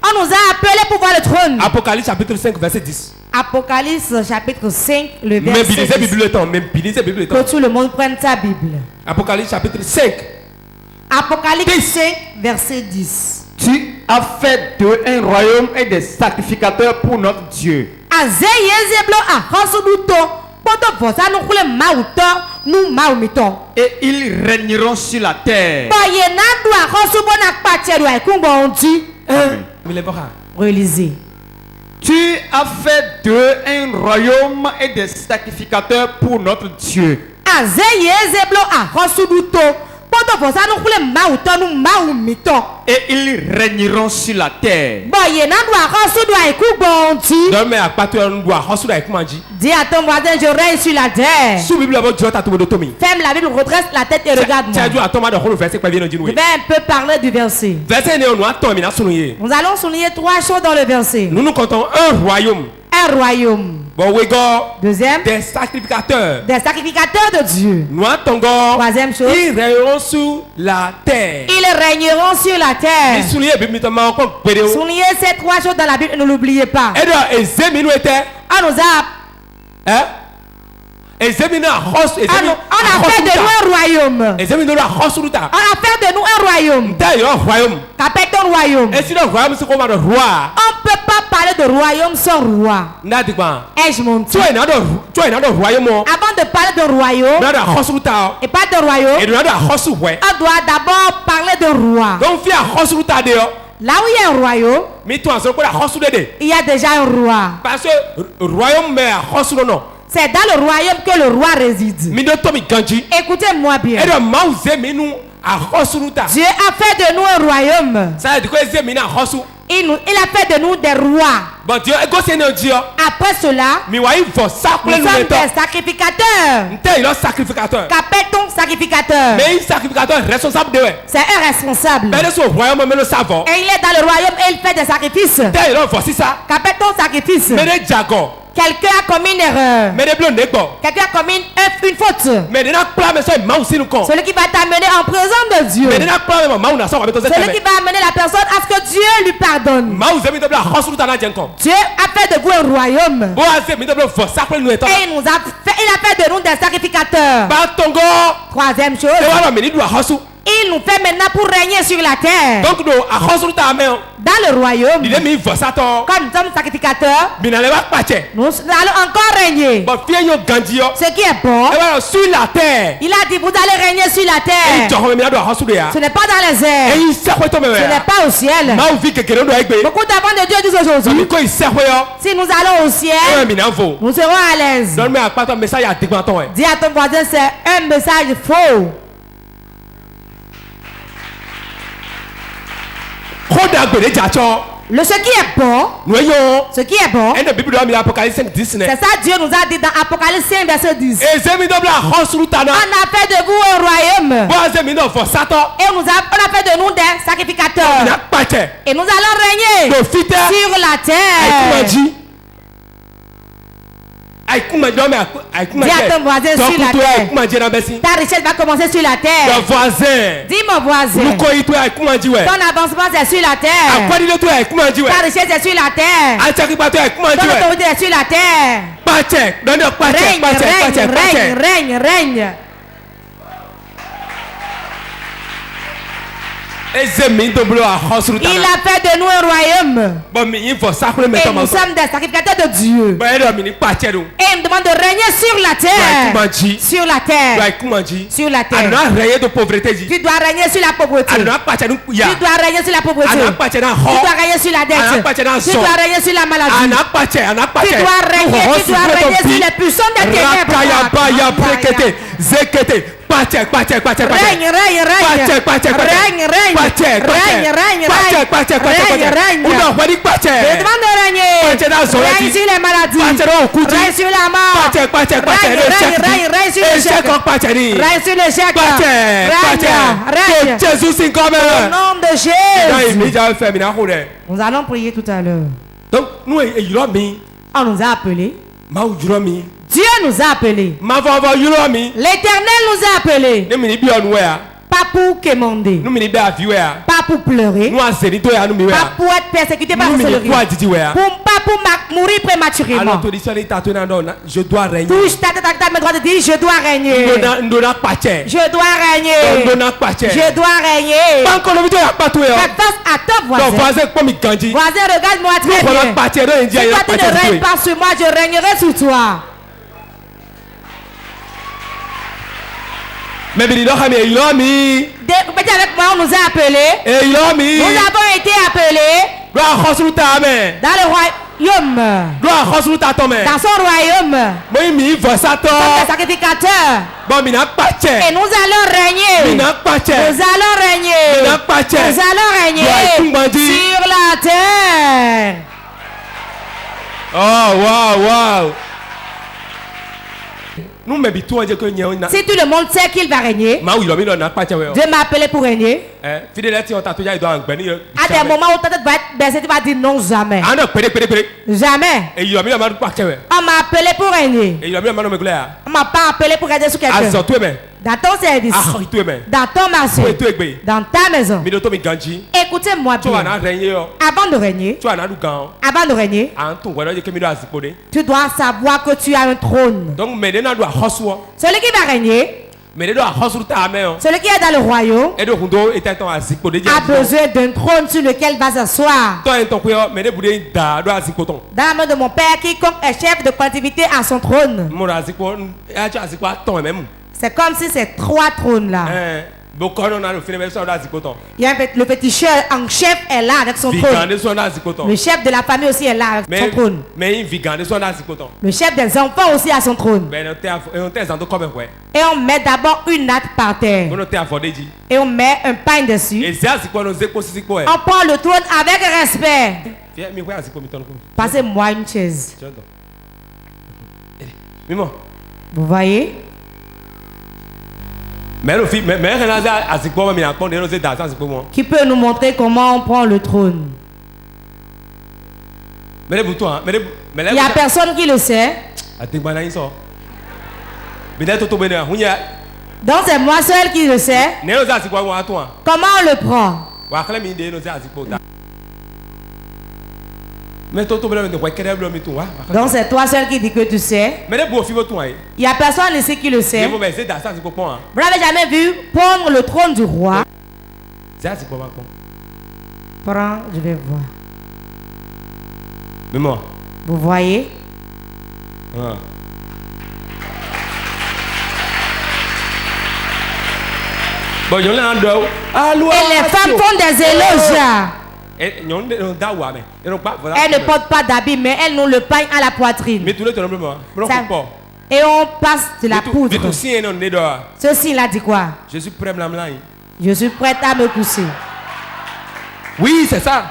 S2: On nous a appelés pour voir le trône.
S3: Apocalypse chapitre 5 verset 10.
S2: Apocalypse chapitre 5 le verset 10. Que tout le monde prenne sa Bible.
S3: Apocalypse chapitre 5.
S2: Apocalypse 5 verset 10.
S4: Tu as fait d'eux un royaume et des sacrificateurs pour notre Dieu. Et ils régneront sur la terre.
S2: Relisez.
S4: Tu as fait d'eux un royaume et des sacrificateurs pour notre Dieu. Et ils régneront sur la terre.
S2: Dis à ton voisin, je règne sur la terre. Ferme la Bible, redresse la tête et regarde-moi. Je vais un peu parler du verset. Nous allons souligner 3 choses dans le verset.
S3: Nous comptons un royaume.
S2: Un royaume. Deuxième,
S3: des sacrificateurs.
S2: Des sacrificateurs de Dieu. Troisième chose,
S3: ils régneront sur la terre.
S2: Ils régneront sur la terre. Soulignez ces 3 choses dans la Bible, ne l'oubliez pas. On nous a...
S3: On a fait
S2: de nous un royaume. On a fait de nous un royaume. Qu'appelle ton royaume? On ne peut pas parler de royaume sans roi. Ai-je menti? Avant de parler de royaume et pas de royaume, on doit d'abord parler de roi. Là où il y a un royaume, il y a déjà un roi.
S3: Parce que royaume
S2: c'est dans le royaume que le roi réside. Écoutez-moi bien. Dieu a fait de nous un royaume. Il a fait de nous des rois. Après cela, nous sommes des sacrificateurs. Qu'appelle-t-on sacrificateur? C'est un responsable. Et il est dans le royaume et il fait des sacrifices. Qu'appelle-t-on sacrifice? Quelqu'un a commis une erreur. Quelqu'un a commis une faute. Celui qui va t'amener en présence de Dieu. Celui qui va amener la personne à ce que Dieu lui pardonne. Dieu a fait de vous un royaume. Et il a fait de nous des sacrificateurs. Troisième chose, il nous fait maintenant pour régner sur la terre. Dans le royaume, quand nous sommes sacrificateurs, nous allons encore régner. Ce qui est bon, il a dit vous allez régner sur la terre. Ce n'est pas dans les airs. Ce n'est pas au ciel. Beaucoup d'enfants de Dieu disent aujourd'hui, si nous allons au ciel, nous serons à l'aise. Dis à ton voisin, c'est un message faux. Ce qui est bon, c'est ça Dieu nous a dit dans Apocalypse 5 verset 10. On a fait de vous un royaume. Et on a fait de nous des sacrificateurs. Et nous allons régner sur la terre. Dis à ton voisin sur la terre. Ta richesse va commencer sur la terre. Dis mon voisin. Ton avancement c'est sur la terre. Ta richesse est sur la terre. Ton autorité est sur la terre. Règne. Il a fait de nous un royaume. Et nous sommes des sacrificateurs de Dieu. Et il nous demande de régner sur la terre. Sur la terre. Tu dois régner sur la pauvreté. Tu dois régner sur la pauvreté. Tu dois régner sur la dette. Tu dois régner sur la maladie. Tu dois régner sur les puissants des ténèbres. Règne. Règne sur les maladies. Règne sur la mort. Règne sur l'échec. Règne sur l'échec. Règne. Au nom de Jésus. Nous allons prier tout à l'heure.
S3: Donc, nous,
S2: On nous a appelés. Dieu nous a appelés. L'Éternel nous a appelés. Pas pour quémander. Pas pour pleurer. Pas pour être persécuté par sorcellerie. Pas pour mourir prématurément.
S3: Je dois régner.
S2: Touche ta main droite et dis je dois régner. Je dois régner. Je dois régner. Fais face à ton voisin. Voisin, regarde-moi très bien. Si toi tu ne règnes pas sur moi, je régnerai sur toi.
S3: Mais
S2: avec moi, on nous a appelés. Nous avons été appelés dans le royaume. Dans son royaume. Comme des sacrificateurs. Et nous allons régner. Nous allons régner. Nous allons régner sur la terre.
S3: Oh, wow.
S2: Si tout le monde sait qu'il va régner, Dieu m'a appelé pour régner. À des moments où ta tête va être baissée, tu vas dire non, jamais. Jamais. On m'a appelé pour régner. On m'a pas appelé pour régner sur quelqu'un. Dans ton service, dans ton marché, dans ta maison. Écoutez-moi bien. Avant de régner, tu dois savoir que tu as un trône. Celui qui va régner, celui qui est dans le royaume, a besoin d'un trône sur lequel il va s'asseoir. Dans la main de mon père, quiconque est chef de collectivité à son trône. C'est comme si ces trois trônes-là. Il y a le petit chef en chef est là avec son trône. Le chef de la famille aussi est là avec son trône. Le chef des enfants aussi a son trône. Et on met d'abord une natte par terre. Et on met un pain dessus. On prend le trône avec respect. Passez-moi une chaise. Vous voyez? Qui peut nous montrer comment on prend le trône? Il n'y a personne qui le sait. Donc c'est moi seul qui le sais. Comment on le prend? Donc c'est toi seul qui dis que tu sais. Il n'y a personne ici qui le sait. Vous n'avez jamais vu prendre le trône du roi? Prends, je vais voir. Vous voyez? Et les femmes font des éloges. Elles ne portent pas d'habit, mais elles ont le pain à la poitrine. Et on passe de la poudre. Ceci, il a dit quoi? Je suis prête à me coucher.
S3: Oui, c'est ça.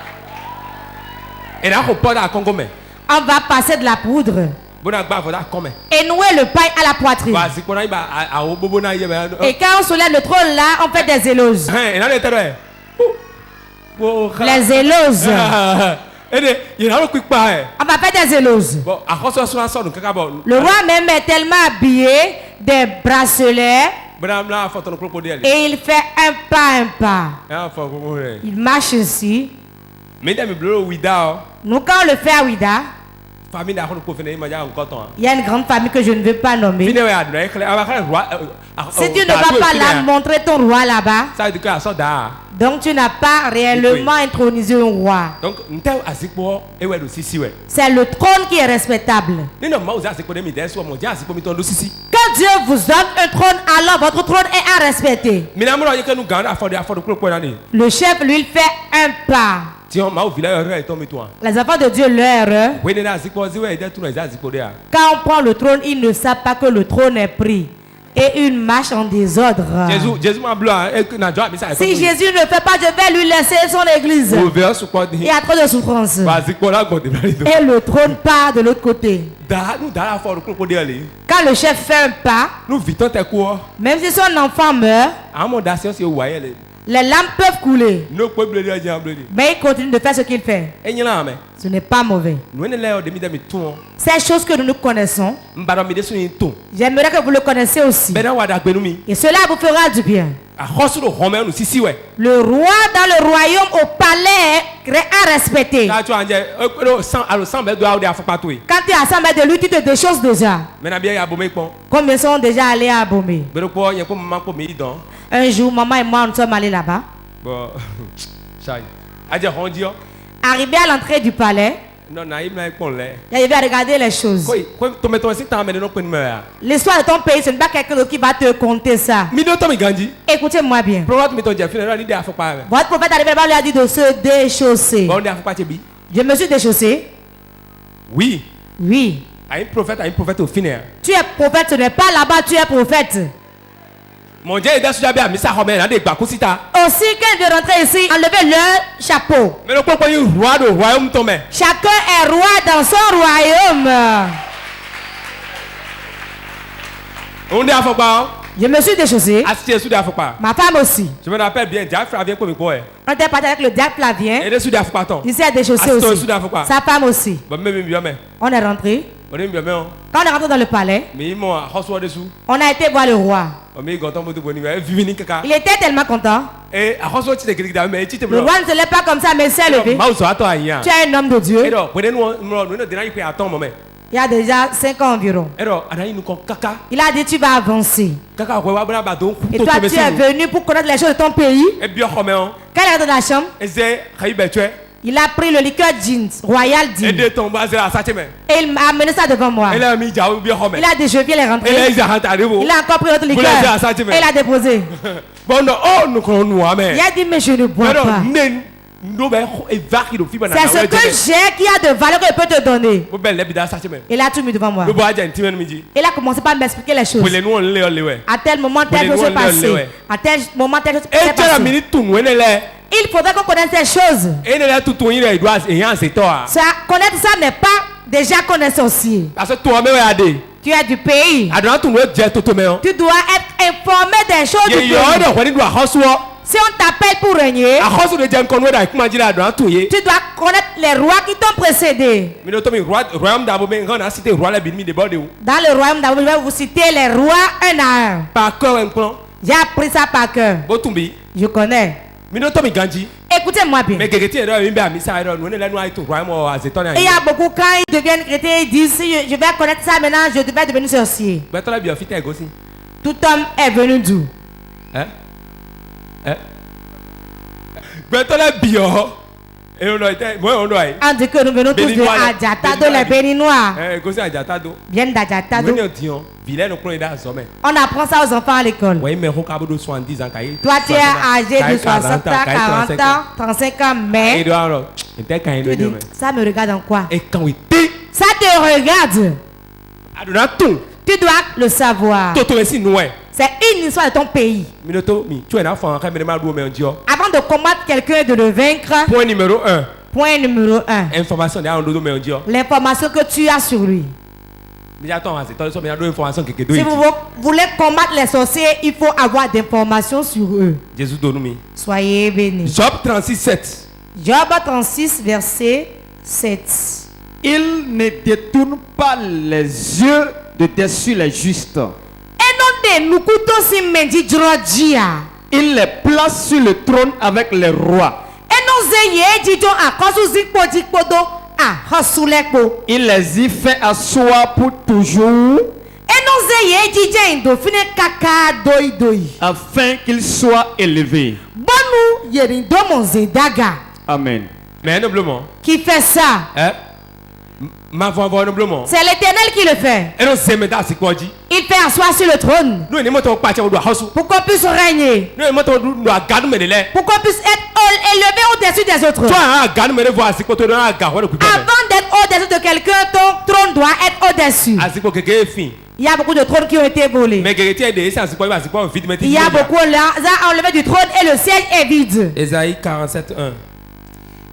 S2: On va passer de la poudre et nouer le pain à la poitrine. Et quand on soulève le trône là, on fait des éloges. Les éloges. On va faire des éloges. Le roi même est tellement habillé des bracelets. Et il fait un pas. Il marche ici. Nous quand on le fait à Ouida, il y a une grande famille que je ne veux pas nommer. Si tu ne vas pas la montrer ton roi là-bas, donc tu n'as pas réellement intronisé un roi. C'est le trône qui est respectable. Quand Dieu vous donne un trône, alors votre trône est à respecter. Le chef, lui, il fait un pas. Les enfants de Dieu leur. Quand on prend le trône, ils ne savent pas que le trône est pris. Et une marche en désordre. Si Jésus ne fait pas, je vais lui laisser son église. Il y a trop de souffrance. Et le trône part de l'autre côté. Quand le chef fait un pas, même si son enfant meurt, les larmes peuvent couler. Mais il continue de faire ce qu'il fait. Ce n'est pas mauvais. Ces choses que nous connaissons, j'aimerais que vous le connaissiez aussi. Et cela vous fera du bien. Le roi dans le royaume au palais est à respecter. Quand tu es à 100 mètres de lui, tu te déchausses déjà. Combien sont déjà allés à Abomey? Un jour, maman et moi, nous sommes allés là-bas. Arrivé à l'entrée du palais, il arrivé à regarder les choses. L'histoire de ton pays, ce n'est pas quelqu'un d'autre qui va te conter ça. Écoutez-moi bien. Votre prophète arrivé là-bas lui a dit de se déchausser. Je me suis déchaussé.
S3: Oui.
S2: Oui.
S3: Un prophète au final.
S2: Tu es prophète, ce n'est pas là-bas, tu es prophète.
S3: Mon Dieu, aussi quand il
S2: veut rentrer ici, enlevez le chapeau. Chacun est roi dans son royaume. Je me suis déchaussé. Ma femme aussi.
S3: Je me rappelle bien, Diacre Flavien comme quoi.
S2: On était parti avec le Diacre Flavien. Il s'est déchaussé aussi. Sa femme aussi. On est rentré. Quand on est rentré dans le palais, on a été voir le roi. Il était tellement content. Le roi ne se lève pas comme ça, mais s'est levé. Tu es un homme de Dieu. Il y a déjà 5 ans environ. Il a dit tu vas avancer. Et toi tu es venu pour connaître les choses de ton pays. Quand il est dans la chambre, il a pris le liqueur jeans, Royal Jeans. Et il m'a amené ça devant moi. Il a dit je viens les rentrer. Il a encore pris l'autre liqueur. Et il a déposé. Il a dit mais je ne bois pas. C'est ce que j'ai qui a de valeur que je peux te donner. Il a tout mis devant moi. Il a commencé par m'expliquer les choses. À tel moment, telle chose s'est passée. À tel moment, telle chose s'est passée. Il faudrait qu'on connaisse ces choses. Ça, connaître ça n'est pas déjà connaître sorcier. Tu es du pays. Tu dois être informé des choses du pays. Si on t'appelle pour régner, tu dois connaître les rois qui t'ont précédé. Dans le royaume d'Abomey, je vais vous citer les rois un à un. J'ai appris ça par cœur. Je connais. Écoutez-moi bien. Il y a beaucoup quand ils deviennent chrétiens, ils disent si je vais connaître ça maintenant, je vais devenir sorcier. Tout homme est venu d'où? On dit que nous venons tous de Adjatado, les Béninois. Viennent d'Adjatado. On apprend ça aux enfants à l'école. Toi, tu es âgé de 60 ans, 40 ans, 35 ans, mais ça me regarde en quoi? Ça te regarde. Tu dois le savoir. C'est une histoire de ton pays. Avant de combattre quelqu'un et de le vaincre,
S3: point numéro 1.
S2: L'information que tu as sur lui. Si vous voulez combattre les sorciers, il faut avoir des informations sur eux. Soyez bénis.
S3: Job 36, 7.
S2: Job 36, verset 7.
S4: Il ne détourne pas les yeux de dessus les justes. Il les place sur le trône avec les rois. Il les y fait asseoir pour toujours, afin qu'ils soient élevés. Amen.
S3: Mais noblement.
S2: Qui fait ça? C'est l'Éternel qui le fait. Il fait asseoir sur le trône pour qu'on puisse régner, pour qu'on puisse être élevé au-dessus des autres. Avant d'être au-dessus de quelqu'un, ton trône doit être au-dessus. Il y a beaucoup de trônes qui ont été volés.
S3: Mais
S2: Il y a beaucoup là, enlevé du trône et le siège est vide.
S3: Ésaïe 47, 1.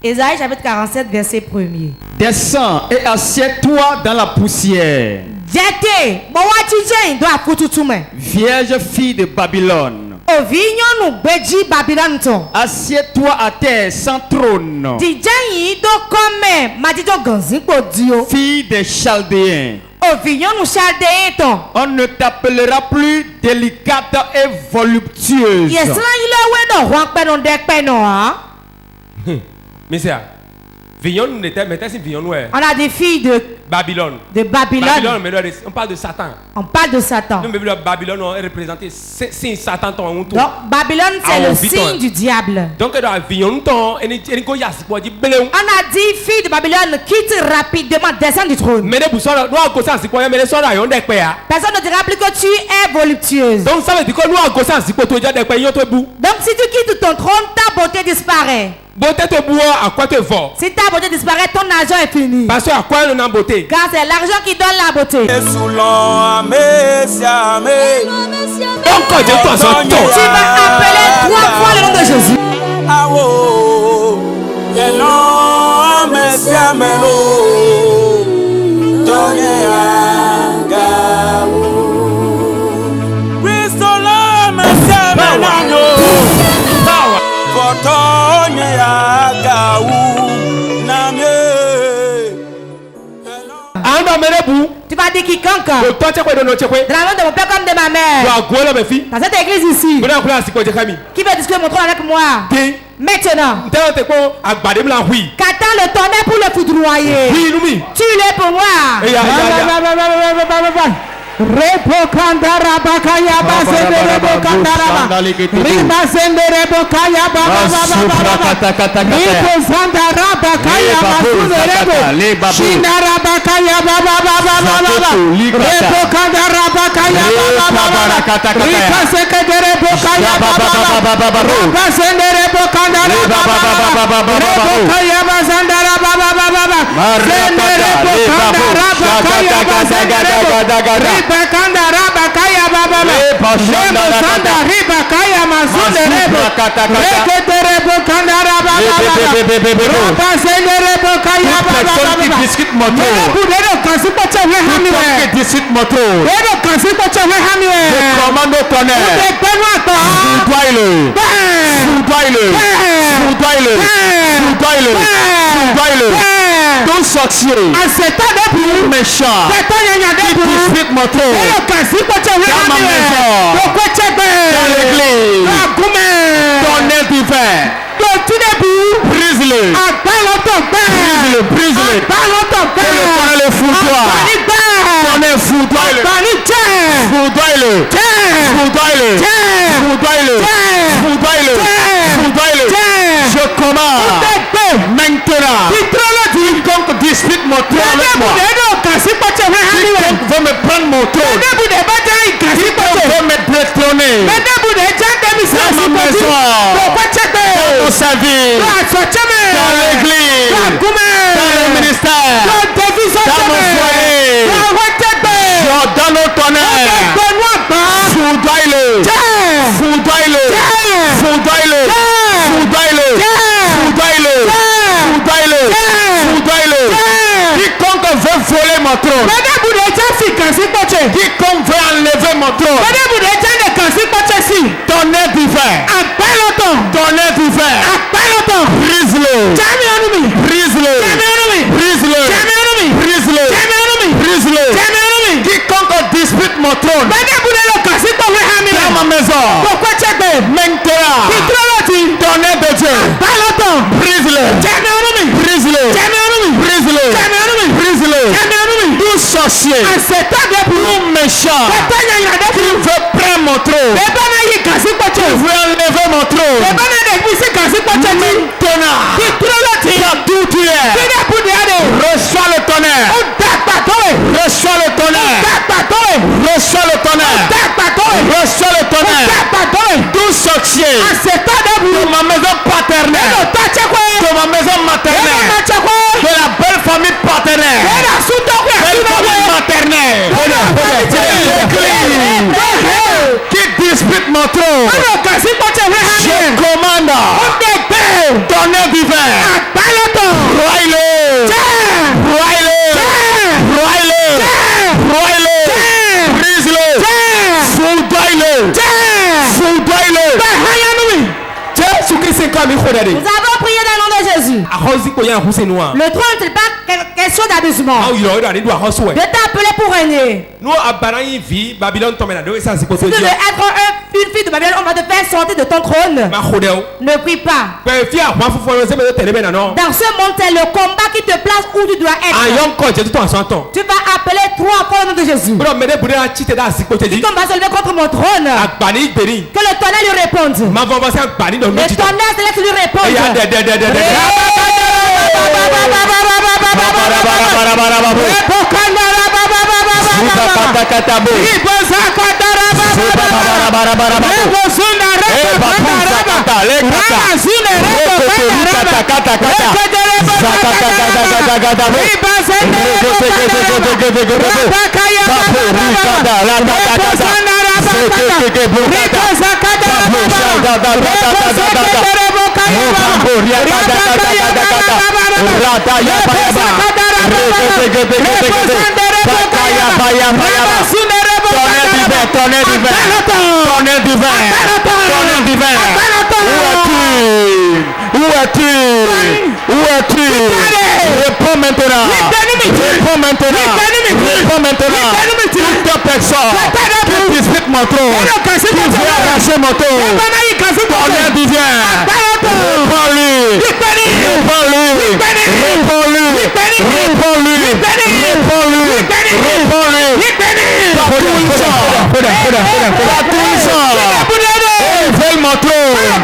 S2: Ésaïe chapitre 47, verset 1er.
S4: Descends et assieds-toi dans la poussière. Vierge fille de Babylone. Assieds-toi à terre sans trône. Fille des Chaldéens. On ne t'appellera plus délicate et voluptueuse.
S3: Mais c'est
S2: on a des filles de
S3: Babylone.
S2: Babylone.
S3: On parle de Satan.
S2: On parle de Satan.
S3: Nous, Babylone est représenté Satan.
S2: Donc Babylone c'est le signe du diable.
S3: Donc on a dit
S2: fille de Babylone quitte rapidement, descend du trône. Personne ne dira plus que tu es voluptueuse. Donc si tu quittes ton trône, ta beauté disparaît. Si ta beauté disparaît, ton argent est fini.
S3: Parce à quoi on a beauté?
S2: Car c'est l'argent qui donne la beauté. Tu vas appeler 3 fois le nom de Jésus. Tu vas dire quiconque de la main de mon père comme de ma mère dans cette église ici qui veut discuter mon trône avec moi maintenant qu'attend le tonnerre pour le foudroyer. Tue-le pour moi. Repokandara bakaya basendere bokandaraba riba sendere bokaya baba repokandara bakaya basendere shindara bakaya baba repokandara bakaya baba riba sendere bokaya baba riba sendere bokandara baba repokaya basandara baba sendere bokandara bakaya basendere Bekandara bakaya baba Rebosanda ribakaya mazunde rebo Reketere bokandara baba Rabasende rebo kaya baba Budero kansipoche wehamiwe Budero kansipoche wehamiwe
S4: Commando tonnerre. Tout sorcier méchant qui dispute mon trône dans ma maison, dans l'église, tonnerre divin, brise-le, brise-le, le foutoir, tonnerre foudoie-le, je commande maintenant quiconque dispute mon trône avec moi, quiconque veut me prendre mon trône, quiconque veut me détrôner dans ma maison, dans mon service, dans l'église, dans le ministère, dans mon foyer, j'ordonne au tonnerre, foudoie-le, quiconque veut voler mon trône, quiconque veut enlever mon trône, tonnerre divin, brise-le, quiconque dispute mon trône dans ma maison, maintenant, tonnerre de Dieu, brise-le, tout sorcier, tout méchant qui veut prendre mon trône, qui veut enlever mon trône, maintenant, tout tu es, reçois le tonnerre, reçois le tonnerre, tout sorcier de ma maison paternelle, de ma maison maternelle, de la belle famille paternelle, belle famille maternelle,
S2: Nous avons prié dans le nom de Jésus. Le trône, ce n'est pas question d'amusement. De t'appeler pour régner.
S3: Nous Babylone tombe là.
S2: Si tu veux être une fille de Babylone, on va te faire sortir de ton trône. Ne prie pas. Dans ce monde, c'est le combat qui te place où tu dois être. Tu vas appeler 3 fois le nom de Jésus. Si comme va se lever contre mon trône, que le tonnerre lui réponde. Le tonnerre céleste lui réponde.
S4: Où es-tu? Réponds maintenant. Réponds maintenant. Toute personne qui dispute mon trône, qui veut arracher mon trône, tonnerre divin. Réponds-lui. Mon trône.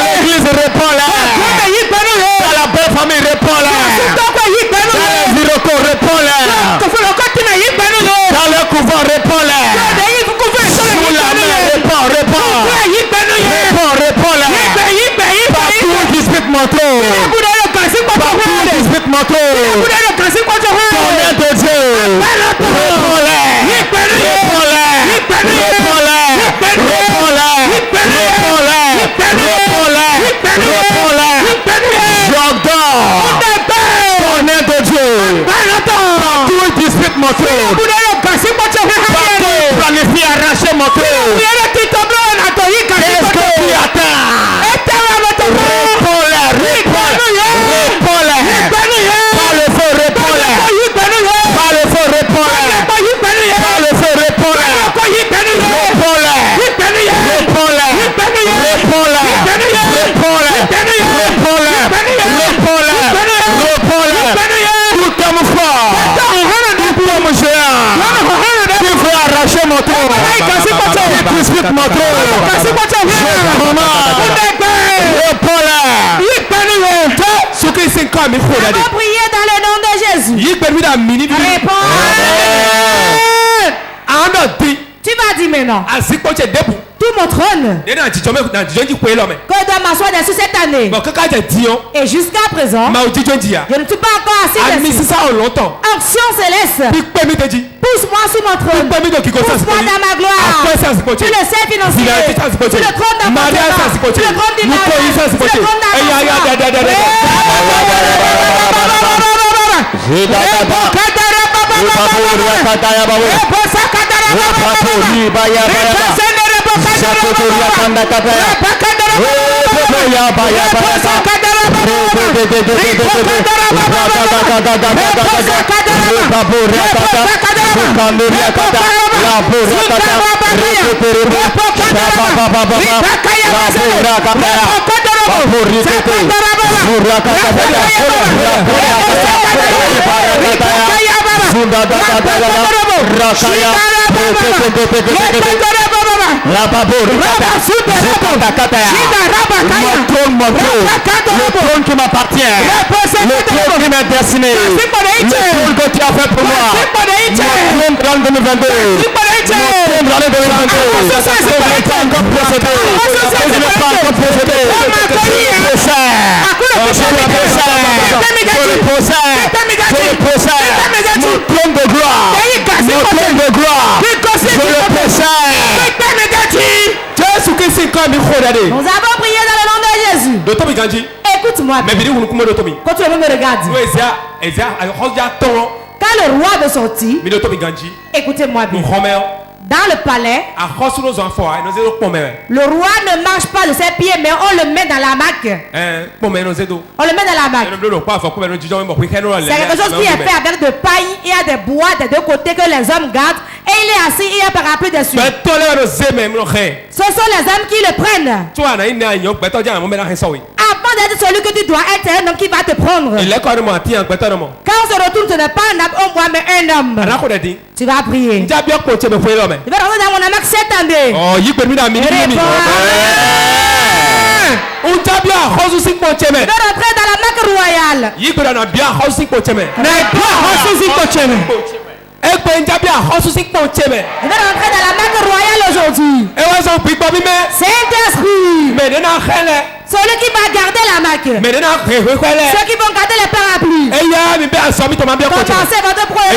S4: L'église répond là. La belle famille répond là. Ziroko répond là. Dans le couvent répond là. Sous la main répond là. Partout dispute mon trône. Tonnerre de Dieu. Réponds là. Tonnerre de Dieu. Partout dispute mon trône. Partout planifie arracher mon trône. Qu'est-ce que tu attends? Réponds-la. Par le feu, réponds-la. Tout comme fort. Tout comme géant. Tu veux arracher mon trône. Tu disputes mon trône.
S2: On va prier dans le nom de Jésus. Réponds. Tu vas dire maintenant. Tout mon trône. Que je dois m'asseoir dessus cette année. Et jusqu'à présent, je ne suis pas encore assis dessus. Action céleste. Pousse-moi sur mon trône. Pousse-moi dans ma gloire. Tu le sais financier. Tu le trône d'appartement. Tu le trône d'image. Tu le trône
S4: le trône qui m'appartient, le trône qui m'est destiné, le trône que tu as fait pour moi, mon trône dans 2022, mon trône dans 2022, je n'ai pas encore procédé, mon trône de gloire, je le possède.
S2: Nous avons prié dans le nom de Jésus. Écoute-moi. Quand tout le monde me regarde. Quand le roi veut sortir, écoutez-moi bien. Dans le palais, le roi ne marche pas de ses pieds, mais on le met dans la hamac. On le met dans la hamac. C'est quelque chose qui est fait avec de paille. Il y a des bois des deux côtés que les hommes gardent. Et il est assis, il y a un parapluie dessus. Ce sont les hommes qui le prennent. Avant d'être celui que tu dois être, un homme qui va te prendre. Quand on se retourne, ce n'est pas un homme, mais un homme. Tu vas prier. Tu vas rentrer dans mon hamac cette année. Tu vas rentrer dans la hamac royale. Tu vas rentrer dans la hamac royale aujourd'hui. Saint-Esprit. Celui qui va garder la hamac. Ceux qui vont garder les parapluies. Commencez votre programme.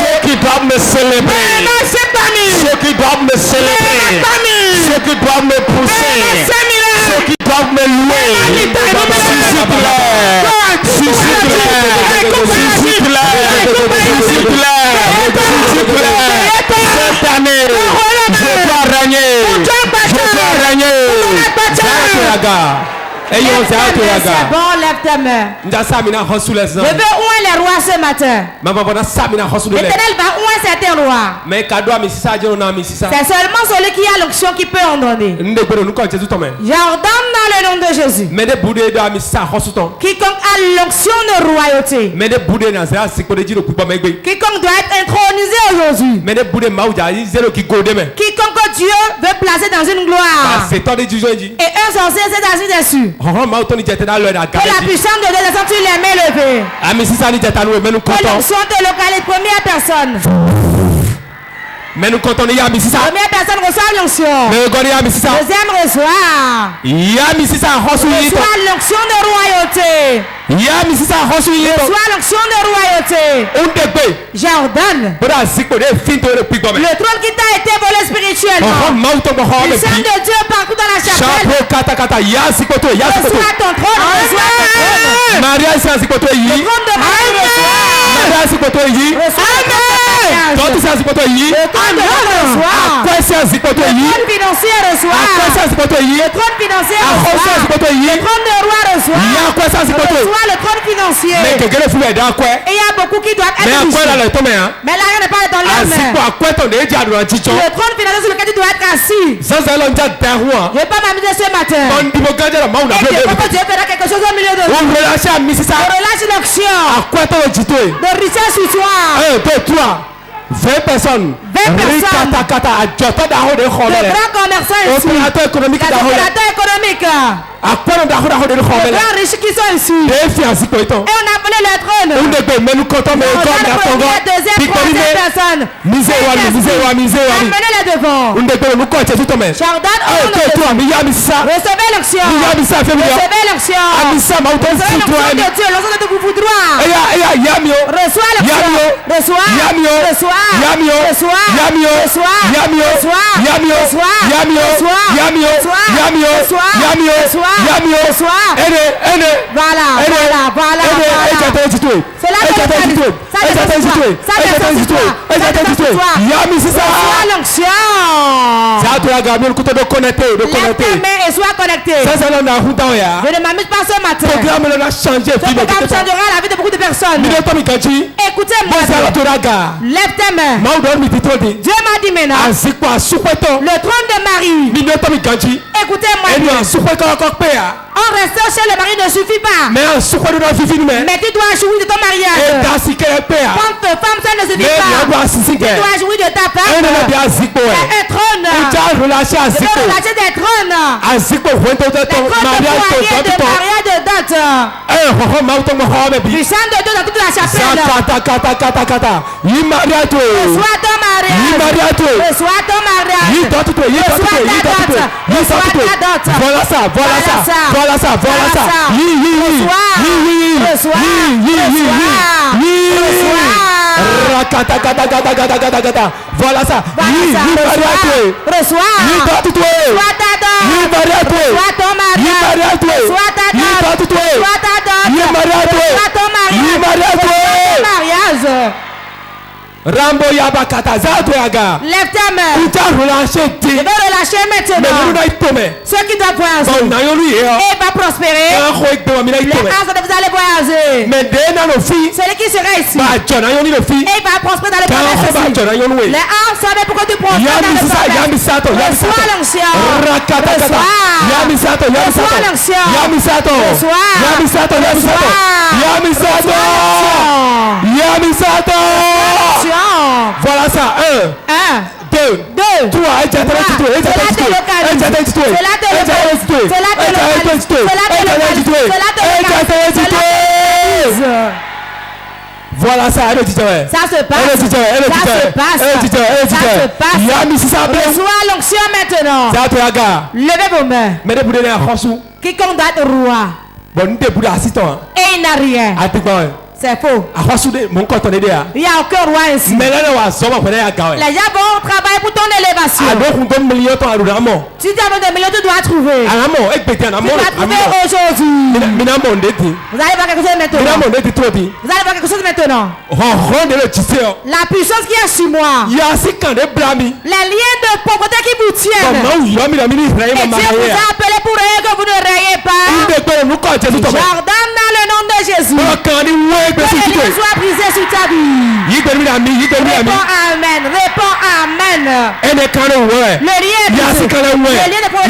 S4: Ceux qui doivent me célébrer, ceux qui doivent me célébrer, ceux qui doivent me pousser, ceux qui doivent me louer, cette année, je dois régner,
S2: C'est bon, lève ta main. Je veux ouvrir les rois ce matin. L'Éternel va ouvrir certains rois. C'est seulement celui qui a l'onction qui peut en donner. J'ordonne dans le nom de Jésus. Quiconque a l'onction de royauté. Quiconque doit être intronisé aujourd'hui. Quiconque Dieu veut placer dans une gloire. Et un sorcier s'est assis dessus. Que la puissance de Dieu descende sur les mains levées. Que l'onction te localise, première personne. Première personne reçoit l'onction. Deuxième reçoit l'onction de royauté. Reçoit l'onction de royauté. J'ordonne. Le trône qui t'a été volé spirituellement. Le sang de Dieu partout dans la chapelle. Reçois ton trône. Reçois ton trône. Le trône de Marie le trône financier. Et il y a beaucoup qui doivent être riches. Mais l'argent n'est pas dans leurs mains. Le trône financier sur lequel tu dois être assis. Je ne vais pas m'amuser ce matin. Et Dieu fera quelque chose au milieu de nous. Relâche l'action de richesse sur toi.
S4: 20 personnes.
S2: 20 personnes. De grands commerçants ici. Opérateurs économiques. De grands riches qui sont ici. Et on appelait le trône. On a deuxième, troisième personne. Amenez-les devant. J'ordonne au nom de Dieu. Recevez l'action. Recevez l'action. Recevez l'action de Dieu. L'onction de vous foudroie. Reçois l'action. Reçois. Voilà. C'est là que l'onction. Lève tes mains et sois connecté. Je ne m'amuse pas ce matin. Le programme changera la vie de beaucoup de personnes. Écoutez-moi. Lève tes mains. Dieu m'a dit maintenant. Le trône de Marie. Écoutez-moi. En restant chez le mari ne suffit pas. Mais tu dois jouir de ton mariage. Quand femme ça ne suffit pas. Tu dois jouir de ta femme. Un trône. Tu dois relâcher des trônes. Des trônes de foyer, de mariage, de dot. Du sang de Dieu dans toute la chapelle. Reçois ton mariage. Reçois ton mariage. Reçois ta dot. Voilà ça.
S3: Rambo Yabakata Zatoyaga.
S2: Lève ta main. Je vais relâcher maintenant. Ceux qui doivent voyager. Et va prospérer. Les ans que vous allez voyager. Celui qui sera ici. Et il va prospérer dans le commerce ici. Les ans savez pourquoi tu prospères dans le commerce. Reçois l'onction. Reçois l'onction.
S3: Voilà ça. 1, 2, 3. Voilà ça. Ça se passe. Reçois l'onction maintenant. Levez vos mains. Quiconque doit être roi. Et il n'a rien. C'est faux. Il n'y a aucun roi ainsi. Les gens vont travailler pour ton élévation. Si tu as des millions, tu dois trouver. Tu dois trouver aujourd'hui. Vous allez voir quelque chose maintenant. La puissance qui est sur moi. Les liens de pauvreté qui vous tiennent. Et Dieu vous a appelé pour rien que vous ne rayez pas. J'ordonne dans le nom de Jésus. Que les liens soient brisés sur ta vie. Réponds amen. Le lien est brisé. Le lien de pauvreté est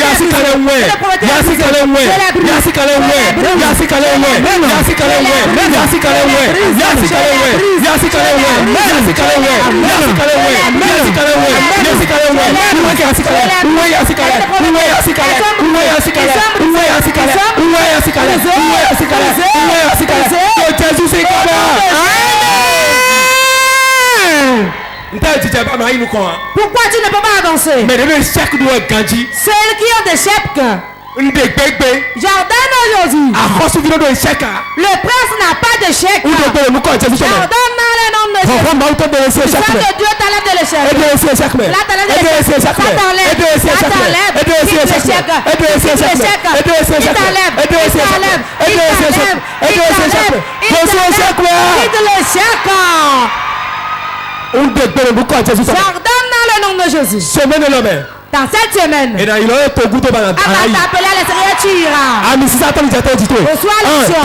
S3: Pourquoi tu ne peux pas avancer? Ceux qui ont des chèques. J'ordonne aujourd'hui. Le prince n'a pas de chèque. J'ordonne dans le nom de Jésus. Le sang de Dieu t'enlève de l'échec. Là t'enlève de l'échec. Ça t'enlève. J'ordonne dans le nom de Jésus. Dans cette semaine, on va t'appeler à l'extérieur, tu iras. Reçois l'onction.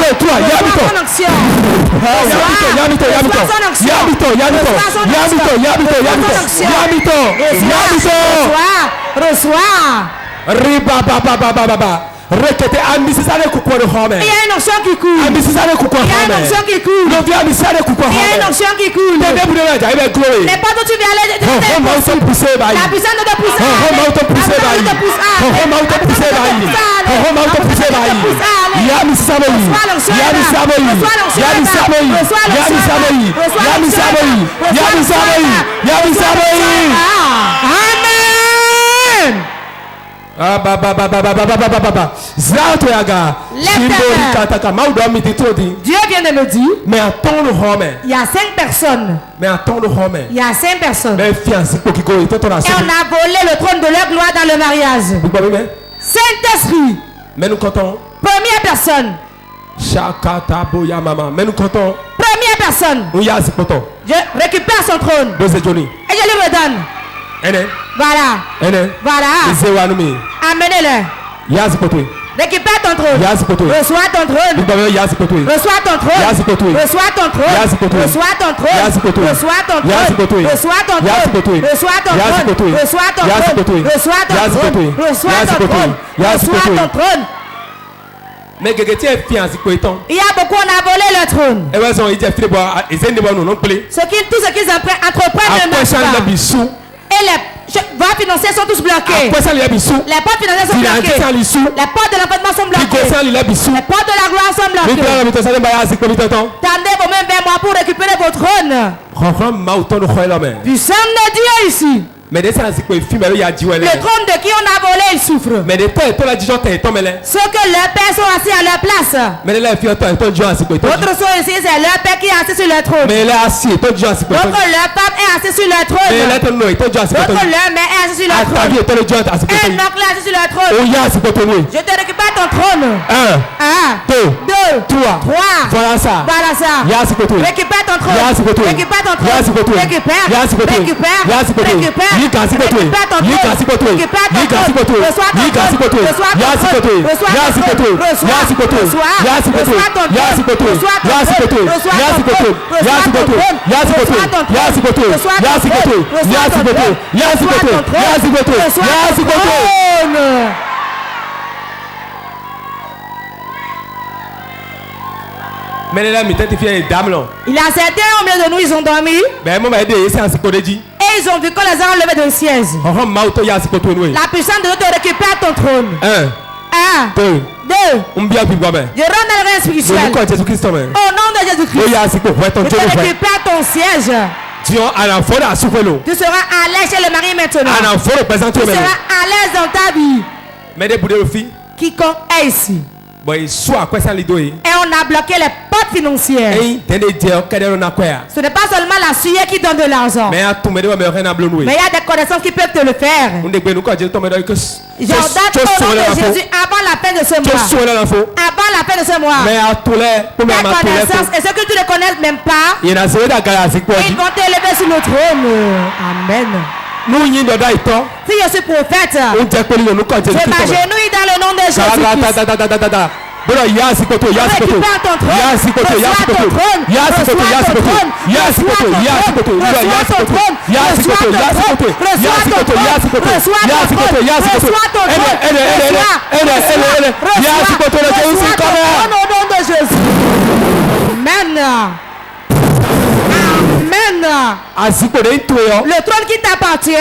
S3: Reçois. Il y a une onction qui coule. La puissance de Dieu vient de me dire. Mais attends le Rome. Il y a 5 personnes. Il y a 5 personnes. Et on a volé le trône de leur gloire dans le mariage. Saint-Esprit. Mais nous comptons. Première personne. Première personne. Je récupère son trône. Et je lui redonne. Voilà. Amenez-le.
S2: Récupère ton trône. Reçois ton trône. Reçois ton trône. Reçois ton trône. Reçois ton trône. Reçois ton trône. Reçois ton trône. Reçois ton trône. Reçois ton trône. Reçois ton trône. Reçois ton trône. Reçois ton trône.
S3: Mais il y
S2: a beaucoup, on a volé le trône. Tout ce qu'ils entreprennent ne marche pas. Et les voies financières sont tous bloquées. Les portes financières sont bloquées. Les portes de l'enfantement sont bloquées. Les portes de la gloire sont bloquées. Tendez vos mains vers moi pour récupérer vos trônes. Du sang de Dieu ici.
S3: Le trône
S2: de qui on a volé, il souffre. Ceux que leurs pères sont assis à leur place. D'autres sont ici, c'est leur père qui est assis sur le trône. D'autres, leur femme est assis sur le trône. D'autres, leur mère est assise sur le trône. Un oncle est assis sur le trône. Je te récupère ton trône. 1, 2, 3. Voilà ça. Récupère ton trône. Récupère ton trône. Récupère.
S3: Mais là, il y a
S2: certains au milieu de nous, ils ont dormi. Et ils ont vu que les uns levé de siège. La puissance de Dieu te récupère ton trône. 1, 2. Je rends dans le règne spirituel. Au nom de Jésus-Christ. Je te récupère ton siège. Tu seras à l'aise chez le mari maintenant. Tu seras à l'aise dans ta vie. Quiconque est ici. Et on a bloqué les portes financières. Ce n'est pas seulement la sueur qui donne de l'argent. Mais il y a des connaissances qui peuvent te le faire. J'ordonne au nom de Jésus avant la fin de ce mois. Avant la fin de ce mois. Tes connaissances, et ceux que tu ne connais même pas, ils vont t'élever sur le trône. Amen. Si je suis prophète, je m'agenouille dans le nom de Jésus. Récupère ton trône. Reçois ton trône. Reçois ton trône. Reçois ton trône. Reçois ton trône. Reçois ton trône. Reçois ton trône. Reçois ton trône. Reçois ton trône. Reçois ton trône au nom de Jésus. Amen. Amen. Le trône qui t'appartient,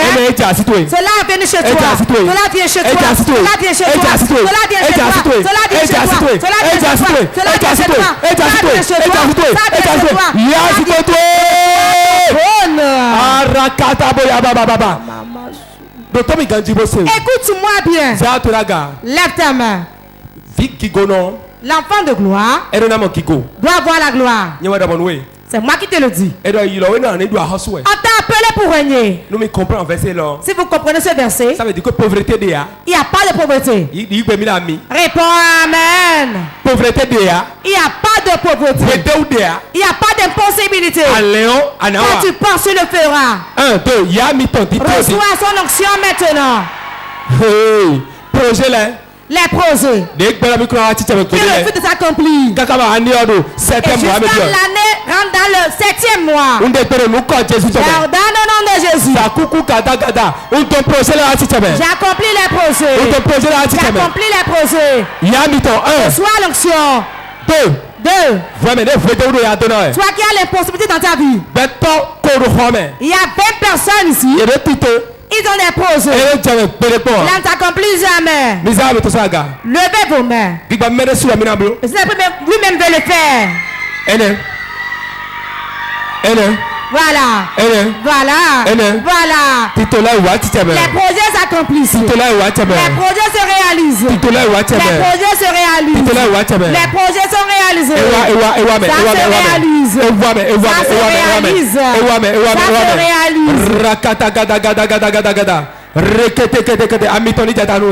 S2: cela est venu chez toi. Cela vient chez toi. Cela vient chez toi. Cela vient chez toi. Cela vient chez toi. Cela vient chez toi. Cela vient chez toi. Cela vient chez toi. Écoute-moi bien. Lève ta main. L'enfant de gloire doit avoir la gloire. C'est moi qui te le dis. On t'a appelé pour régner. Si vous comprenez ce verset,
S3: ça veut dire que pauvreté
S2: il n'y a pas de pauvreté. Réponds amen. Il n'y a pas de pauvreté. Il n'y a pas d'impossibilité. Quand tu penses, tu le feras.
S3: 1, 2,
S2: reçois son onction maintenant.
S3: Projet là.
S2: Les projets. Que le but de s'accomplir. Et jusqu'à l'année rentre dans le 7e mois. J'ordonne au nom de Jésus. J'ai accompli les projets. J'ai accompli les projets. Reçois l'onction. 2. Toi qui as l'impossibilité dans ta vie. Il y a 20 personnes ici. Ils ont des projets. Ils n'ont accompli jamais. Levez vos mains. Lui-même veut le faire. Voilà. Voilà. Voilà. Les projets s'accomplissent. Les projets se réalisent. Les projets se réalisent. Les projets sont réalisés. Ça se réalise. Ça se réalise. Ça se réalise.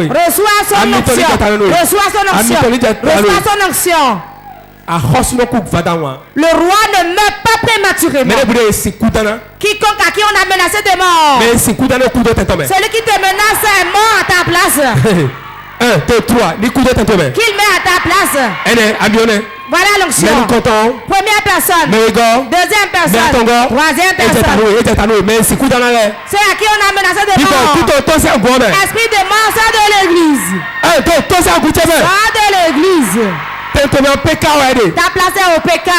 S2: Reçois son onction. Reçois son onction. Reçois son onction. Le roi ne meurt pas prématurément. Quiconque à qui on a menacé de mort, celui qui te menace est mort à ta place.
S3: 1, 2, 3.
S2: Qu'il met à ta place. Voilà l'onction. Première personne. Deuxième personne. Troisième personne. C'est à qui on a menacé de mort. Esprit de mort, sort de l'église. Sort de l'église. Ta place est au PK.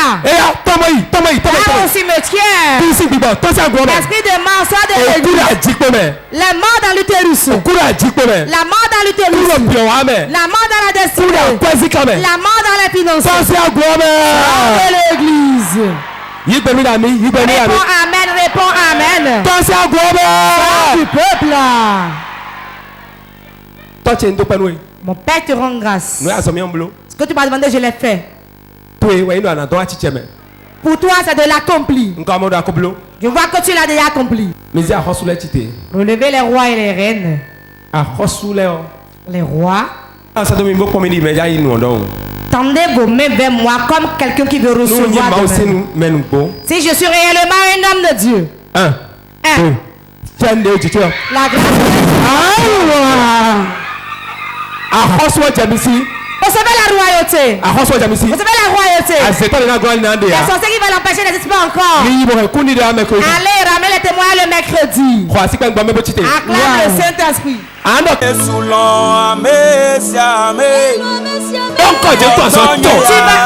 S2: Au cimetière. Esprit de mort, sort de l'église. La mort dans l'utérus. La mort dans l'utérus. La mort dans la destinée. La mort dans les finances. Sort de l'église. Réponds amen, réponds amen. Sort du peuple. Mon Père te rend grâce. Ce que tu m'as demandé, je l'ai fait. Pour toi, c'est de l'accompli. Je vois que tu l'as déjà accompli. Relevez les rois et les reines. Les rois. Tendez vos mains vers moi comme quelqu'un qui veut recevoir. Si je suis réellement un homme de Dieu. La grâce. Recevez la royauté. Recevez la royauté. Les sorciers qui veulent l'empêcher n'existent pas encore. Allez, ramenez les témoins le mercredi. Acclame le Saint-Esprit. Tu vas